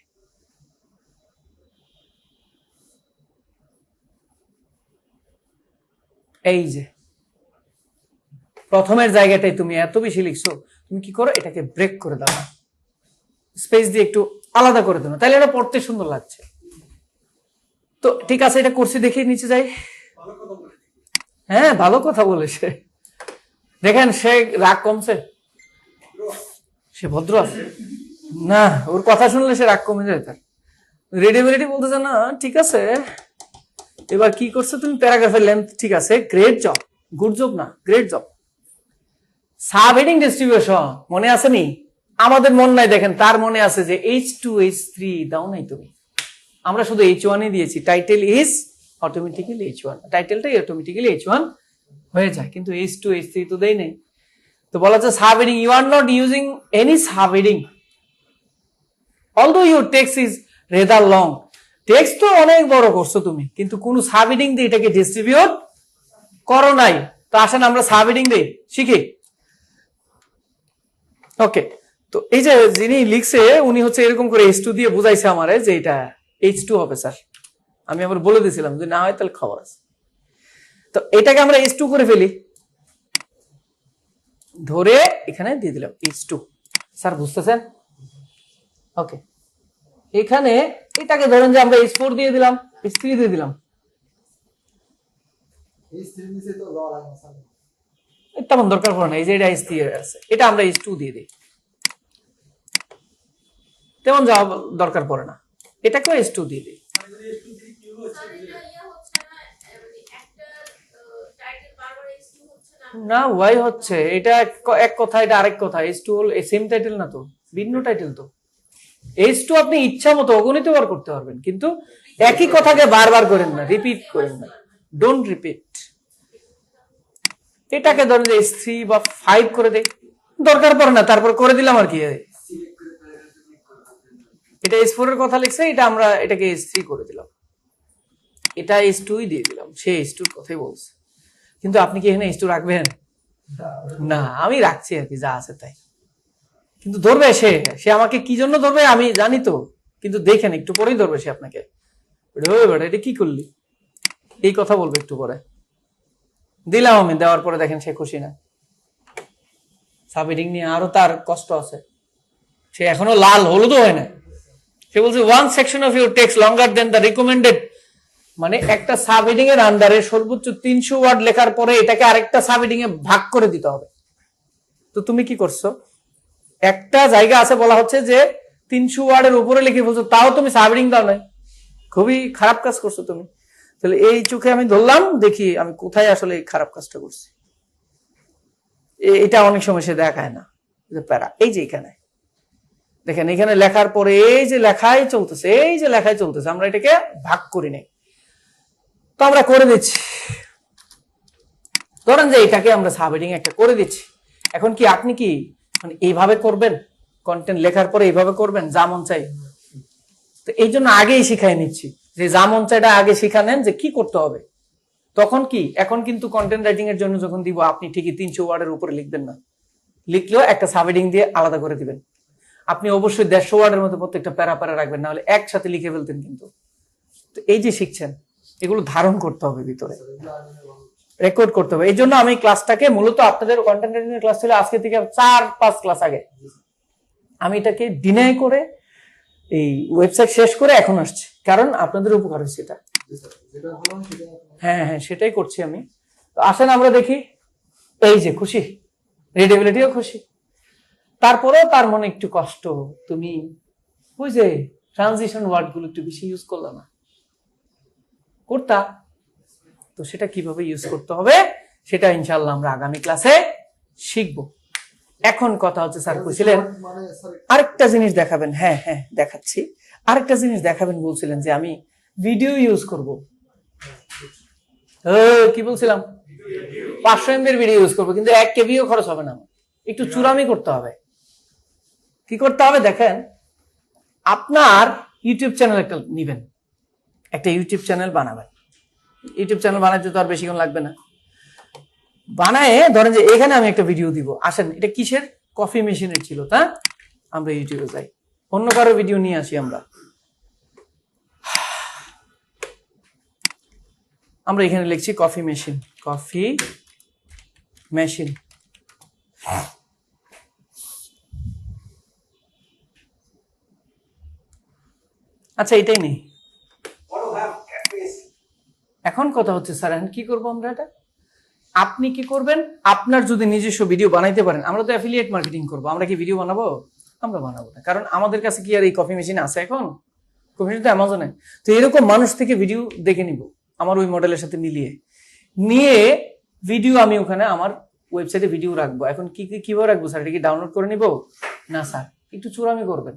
Speaker 1: এই যে প্রথমের জায়গাটাই তুমি এত বেশি লিখছো, তুমি কি করো, এটাকে ব্রেক করে দাও, স্পেস দিয়ে একটু আলাদা করে দেবো, তাহলে এটা পড়তে সুন্দর লাগছে। তো ঠিক আছে, এটা করছি, দেখি নিচে যাই। হ্যাঁ, ভালো কথা বলেছে, দেখেন সে রাগ কমছে, সে ভদ্র আছে না, ওর কথা শুনলে সে রাগ কমে যায় তার। রেডিবিলিটি বলতেছে না, ঠিক আছে, এবার কি করছো তুমি, প্যারাগ্রাফের লেন্থ ঠিক আছে, গ্রেট জব, গুড জব না, great job. Sub heading distribution মনে আছে নি? আমাদের মন নাই, দেখেন তার মনে আছে যে H2 H3 দাও নাই তুমি, আমরা শুধু H1 দিয়েছি, টাইটেল ইজ অটোমেটিক্যালি H1, টাইটেলটাই অটোমেটিক্যালি H1 হয়ে যায়, কিন্তু H2 H3 তো দেই নাই। তো বলা হচ্ছে subheading, you are not using any subheading although your text is rather long. Text তো অনেক বড় করছো তুমি, কিন্তু কোন সাব হেডিং দিয়ে এটাকে ডিস্ট্রিবিউট করো নাই। তো আসেন আমরা সাব হেডিং দিই, শিখি। ওকে, তো এই যে যিনি লিখছে উনি হচ্ছে এরকম করে H2 দিয়ে বুঝাইছে আমারে যে এটা H2 হবে স্যার। আমি আবার বলে দিয়েছিলাম যে না হয় তাহলে খবর আছে। তো এটাকে আমরা H2 করে ফেলি, ধরে এখানে দিয়ে দিলাম H2। স্যার বুঝতেছেন? ওকে, এখানে এটাকে ধরেন যে আমরা H4 দিয়ে দিলাম, H3 দিয়ে দিলাম,
Speaker 2: এই স্ত্রী নিচে তো ল লাগে না স্যার।
Speaker 1: তেমন দরকার পড়ে না, এই যে এটা H3 আছে, এটা আমরা H2 দিয়ে দিই, তেমন যাওয়া দরকার পড়ে না, এটাকেও H2 দিয়ে দিই। না, ওয়াই হচ্ছে, এটা এক কথা, এটা আরেক কথা। H2 হল সেম টাইটেল না তো, ভিন্ন টাইটেল তো। H2 আপনি ইচ্ছা মতো অগণিত বার করতে পারবেন, কিন্তু একই কথাকে বারবার করেন না, রিপিট করেন না, ডোন্ট রিপিট। এটাকে ধরেন যে H3 বা 5 করে দেই, দরকার পড়ে না, তারপর করে দিলাম আর কি। এটা H4 এর কথা লিখছে, এটা আমরা এটাকে H3 করে দিলাম, এটা H2 দিয়ে দিলাম, সে H2 এর কথাই বলছে। কিন্তু আপনি কি এখানে H2 রাখবেন? না, আমি রাখছি আর কি, যা আছে তাই। কিন্তু ধরবে সে, সে আমাকে কি জন্য ধরবে আমি জানি তো, কিন্তু দেখেন একটু পরেই ধরবে সে আপনাকে, এটা কি করলি, এই কথা বলবে একটু পরে। দিলাম আমি, দেওয়ার পরে দেখেন সে খুশি না, সাবহেডিং নিয়ে আরো তার কষ্ট আছে, সে এখনো লাল হলুদও হয় না। সে বলছে one section of your text longer than the recommended, মানে একটা সাবহেডিং এর আন্ডারে সর্বোচ্চ 300 ওয়ার্ড লেখার পরে এটাকে আরেকটা সাবহেডিং এ ভাগ করে দিতে হবে। তো তুমি কি করছো, একটা জায়গা আছে বলা হচ্ছে যে 300 ওয়ার্ডের উপরে লিখে বলছো, তাও তুমি সাবহেডিং দাও নাই, খুবই খারাপ কাজ করছো তুমি। তাহলে এই চোখে আমি ধরলাম, দেখি আমি কোথায় আসলে খারাপ কাজটা করছি। এটা অনেক সময় সে দেখায় না, প্যারা এই যে এখানে দেখেন, এখানে লেখার পরে এই যে লেখাই চলতেছে, এই যে লেখাই চলতেছে, আমরা এটাকে ভাগ করি নাই। তো আমরা করে দিচ্ছি, ধরেন যে এটাকে আমরা সাবহেডিং একটা করে দিচ্ছি। এখন কি আপনি কি মানে এইভাবে করবেন, কন্টেন্ট লেখার পরে এইভাবে করবেন যা মন চাই? তো এই জন্য আগেই শিখাই নিচ্ছি যে যা মন চাইটা আগে শিখা নেন যে কি করতে হবে। তখন কি এখন কিন্তু কন্টেন্ট রাইটিং এর জন্য যখন দিব আপনি ঠিকই 300 ওয়ার্ডের উপরে লিখবেন না, লিখলেও একটা সাবহেডিং দিয়ে আলাদা করে দিবেন। আপনি অবশ্যই 150 ওয়ার্ডের মধ্যে প্রত্যেকটা প্যারা প্যারা রাখবেন, না হলে একসাথে লিখে ফেলতেন কিন্তু। তো এই যে শিখছেন এগুলো ধারণ করতে হবে ভিতরে, রেকর্ড করতে হবে। এই জন্য আমি ক্লাসটাকে মূলত আপনাদের কন্টেন্ট রাইটিং এর ক্লাস ছিল আজকে থেকে 4-5 ক্লাস আগে, আমি এটাকে ডিনাই করে এই ওয়েবসাইট শেষ করে এখন আসছি, কারণ আপনাদের উপকার হচ্ছে এটা।
Speaker 2: যেটা ভালো হয় সেটা
Speaker 1: হ্যাঁ হ্যাঁ সেটাই করছি আমি। তো আসেন আমরা দেখি। এই যে খুশি, রিডেবিলিটিও খুশি, তারপরেও তার মনে একটু কষ্ট, তুমি ওই যে ট্রানজিশন ওয়ার্ড গুলো একটু বেশি ইউজ করলে না, করতা। তো সেটা কিভাবে ইউজ করতে হবে সেটা ইনশাআল্লাহ আমরা আগামী ক্লাসে শিখবো। এখন কথা হচ্ছে স্যার কইছিলেন
Speaker 2: মানে স্যার
Speaker 1: আরেকটা জিনিস দেখাবেন। হ্যাঁ হ্যাঁ দেখাচ্ছি, আরেকটা জিনিস দেখাবেন বলছিলেন যে আমি ভিডিও ইউজ করব। কি বলছিলাম? 500 MB ভিডিও ইউজ করবো, কিন্তু 1 KB খরচ হবে না, আমার একটু চুরামি করতে হবে। কি করতে হবে দেখেন, আপনার ইউটিউব চ্যানেল একটা নিবেন, একটা ইউটিউব চ্যানেল বানাবেন। ইউটিউব চ্যানেল বানাইতে তো আর বেশিক্ষণ লাগবে না। বানায় ধরেন যে এখানে আমি একটা ভিডিও দিব, আসেন এটা কিসের, কফি মেশিনের ছিল, তা আমরা ইউটিউবে যাই, অন্য কারো ভিডিও নিয়ে আসি। আমরা এখানে লিখছি কফি মেশিন, কফি মেশিন। আচ্ছা এটাই নেই। এখন কথা হচ্ছে স্যার এখন কি করবো আমরা এটা? আপনি কি করবেন, আপনার যদি নিজস্ব ভিডিও বানাইতে পারেন, আমরা তো অ্যাফিলিয়েট মার্কেটিং করবো, আমরা কি ভিডিও বানাবো? আমরা বানাবো না, কারণ আমাদের কাছে কি আর এই কফি মেশিন আছে? এখন কফি মেশিন তো অ্যামাজনে। তো এরকম মানুষ থেকে ভিডিও দেখে নিব আমার ওই মডেলের সাথে নিয়ে ভিডিও আমি ওখানে আমার ওয়েবসাইটে ভিডিও রাখবো। এখন কিভাবে রাখবো স্যার? এটা কি ডাউনলোড করে নিব? না স্যার, একটু চুরামি করবেন।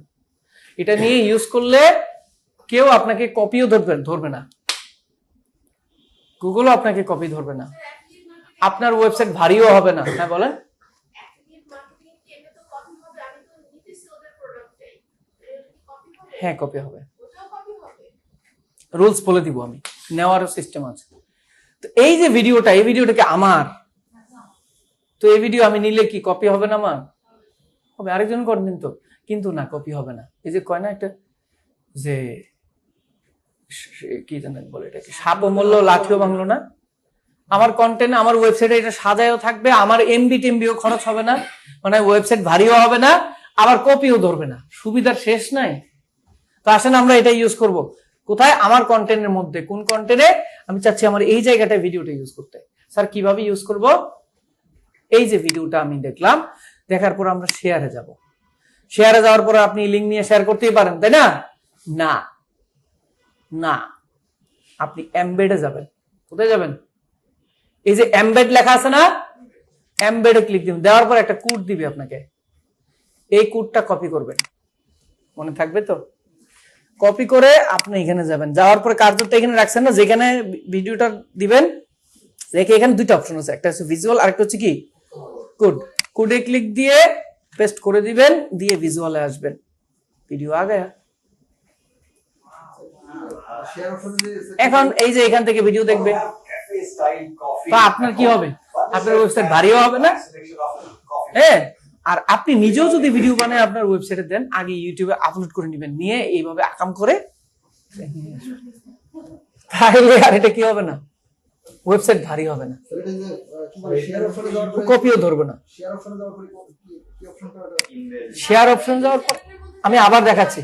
Speaker 1: এটা নিয়ে ইউজ করলে কেউ আপনাকে কপিও ধরবে না, গুগলও আপনাকে কপি ধরবে না, আপনার ওয়েবসাইট ভারীও হবে না। হ্যাঁ বলেন। হ্যাঁ কপি হবে, রুলস বলে দিব আমি, নেওয়ার সিস্টেম আছে। তো এই যে ভিডিওটা, এই ভিডিওটাকে আমার, তো এই ভিডিও আমি নিলে কি কপি হবে না? আমার হবে, আরেকজন করেন তো, কিন্তু না কপি হবে না। এই যে কয় না একটা যে কি জানেন বলে এটাকে, সাপও মূল্য লাঠিও ভাঙলো না। আমার কন্টেন্ট আমার ওয়েবসাইটে এটা সাজায়ও থাকবে, আমার এমবি টেমবিও খরচ হবে না, মানে ওয়েবসাইট ভারীও হবে না, আবার কপিও ধরবে না। সুবিধার শেষ নাই। তো আসেন আমরা এটা ইউজ করব কোথায়? আমার কন্টেন্টের মধ্যে। কোন কন্টেন্টে? আমি চাচ্ছি আমার এই জায়গাটায় ভিডিওটা ইউজ করতে। স্যার কিভাবে ইউজ করব? এই যে ভিডিওটা আমি দেখলাম, দেখার পর আমরা শেয়ারে যাব। শেয়ারে যাওয়ার পর আপনি লিঙ্ক নিয়ে শেয়ার করতেই পারেন, তাই না? না না, আপনি এমবেডে যাবেন। কোথায় যাবেন? এই যে এমবেড লেখা আছে না, এমবেডে ক্লিক দিবেন। দেওয়ার পর একটা কোড দিবে আপনাকে, এই কোডটা কপি করবেন। মনে থাকবে তো? কপি করে আপনি এখানে যাবেন, যাওয়ার পরে কার্যটা এখানে রাখছেন না, যেখানে ভিডিওটা দিবেন, দেখে এখানে দুইটা অপশন আছে, একটা হচ্ছে ভিজুয়াল, আরেকটা হচ্ছে কি কোড। কোডে ক্লিক দিয়ে পেস্ট করে দিবেন, দিয়ে ভিজুয়ালে আসবেন, ভিডিও আ গয়া।
Speaker 2: শেয়ার অপশনে যে
Speaker 1: এখন এই যে এখান থেকে ভিডিও দেখবে, তো আপনার কি হবে? আপনার ওয়েবসাইট ভারীও হবে না, হ্যাঁ। আর আপনি নিজেও যদি ভিডিও বানায় আপনার ওয়েবসাইটে দেন, আগে ইউটিউবে আপলোড করে নেবেন, নিয়ে এইভাবে আকাম করে, তাহলে আর এটা কি হবে না, ওয়েবসাইট ভারী হবে না,
Speaker 2: এটা যে কি বলে শেয়ার অপশনে যাওয়ার পরে
Speaker 1: কপিও ধরবে না।
Speaker 2: শেয়ার অপশনে যাওয়ার পরে কি অপশনটা
Speaker 1: শেয়ার অপশন যাওয়ার পর আমি আবার দেখাচ্ছি।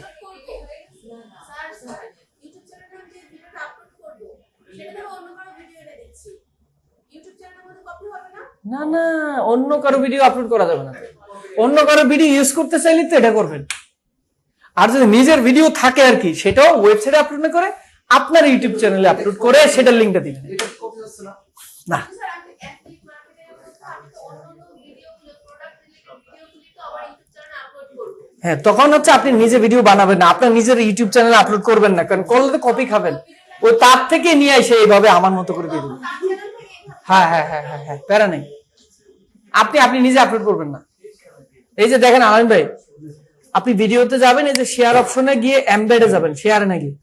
Speaker 1: না না, অন্য কারো ভিডিও আপলোড করা যাবে না। অন্য কারো ভিডিও ইউজ করতে চাইলে তো এটা করবেন। আর যদি নিজের ভিডিও থাকে আর কি, সেটাও ওয়েবসাইটে আপলোড না করে আপনার ইউটিউব চ্যানেলে আপলোড করে সেটার লিঙ্কটা দিবেন।
Speaker 2: এটা কপি হচ্ছে না?
Speaker 1: না, হ্যাঁ তখন হচ্ছে আপনি নিজে ভিডিও বানাবেন না, আপনার নিজের ইউটিউব চ্যানেলে আপলোড করবেন না, কারণ করলে তো কপি খাবেন। ওই তার থেকে নিয়ে এসে এইভাবে আমার মতো করে দিয়ে দেবেন। হ্যাঁ হ্যাঁ হ্যাঁ হ্যাঁ হ্যাঁ, প্যারা নেই। আপনি আপনি নিজে আপলোড করবেন না। এই যে দেখেন আলামিন ভাই, আপনি ভিডিওতে যাবেন, এই যে শেয়ার অপশনে গিয়ে এমবেডে যাবেন, শেয়ারে না গিয়ে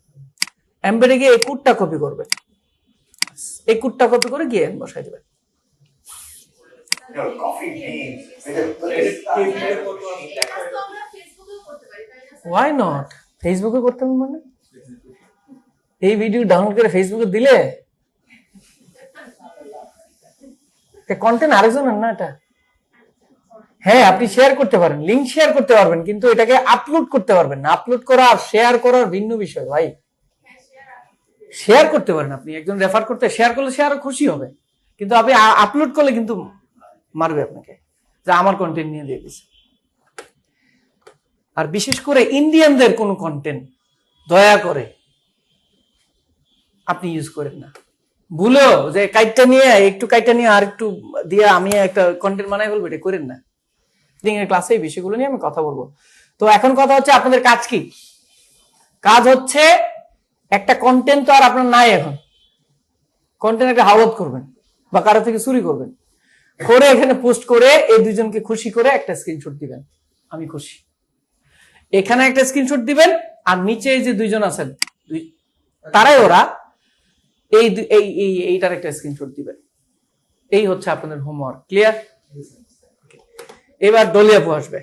Speaker 1: এমবেডে গিয়ে এই কোডটা কপি করবেন, এই কোডটা কপি করে গিয়ে বসাই দেবেন। ওয়াই নট, ফেসবুকে করতে হবে মানে এই ভিডিও ডাউনলোড করে ফেসবুকে দিলে কন্টেন্ট আরেকজনের না এটা। হ্যাঁ, আপনি শেয়ার করতে পারেন, লিংক শেয়ার করতে পারবেন, কিন্তু এটাকে আপলোড করতে পারবেন না। আপলোড করা আর শেয়ার করার ভিন্ন বিষয় ভাই। শেয়ার করতে পারেন, আপনি একজন রেফার করতে শেয়ার করলে সে আরো খুশি হবে, কিন্তু আপনি আপলোড করলে কিন্তু মারবে আপনাকে, যে আমার কন্টেন্ট নিয়ে দিয়ে দিচ্ছে। আর বিশেষ করে ইন্ডিয়ানদের কোনো কন্টেন্ট দয়া করে আপনি ইউজ করেন না। ভুলো যে কাইটটা নিয়ে আর একটু দিয়ে আমি একটা কন্টেন্ট বানাই বলবো, এটা করেন না। ক্লাসে এই বিষয়গুলো নিয়ে আমি কথা বলবো। তো এখন কথা হচ্ছে আপনাদের কাজ কি? কাজ হচ্ছে একটা কন্টেন্ট তো আর আপনার নাই, এখন কন্টেন্ট একটা হাওলাত করবেন বা কারো থেকে চুরি করবেন, করে এখানে পোস্ট করে এই দুইজনকে খুশি করে একটা স্ক্রিনশট দিবেন, আমি খুশি। এখানে একটা স্ক্রিনশট দিবেন, আর নিচে এই যে দুইজন আছেন তারাই ওরা এইটার একটা স্ক্রিনশট দিবেন। এই হচ্ছে আপনাদের হোমওয়ার্ক। ক্লিয়ার? এবার দলীয় আসবে।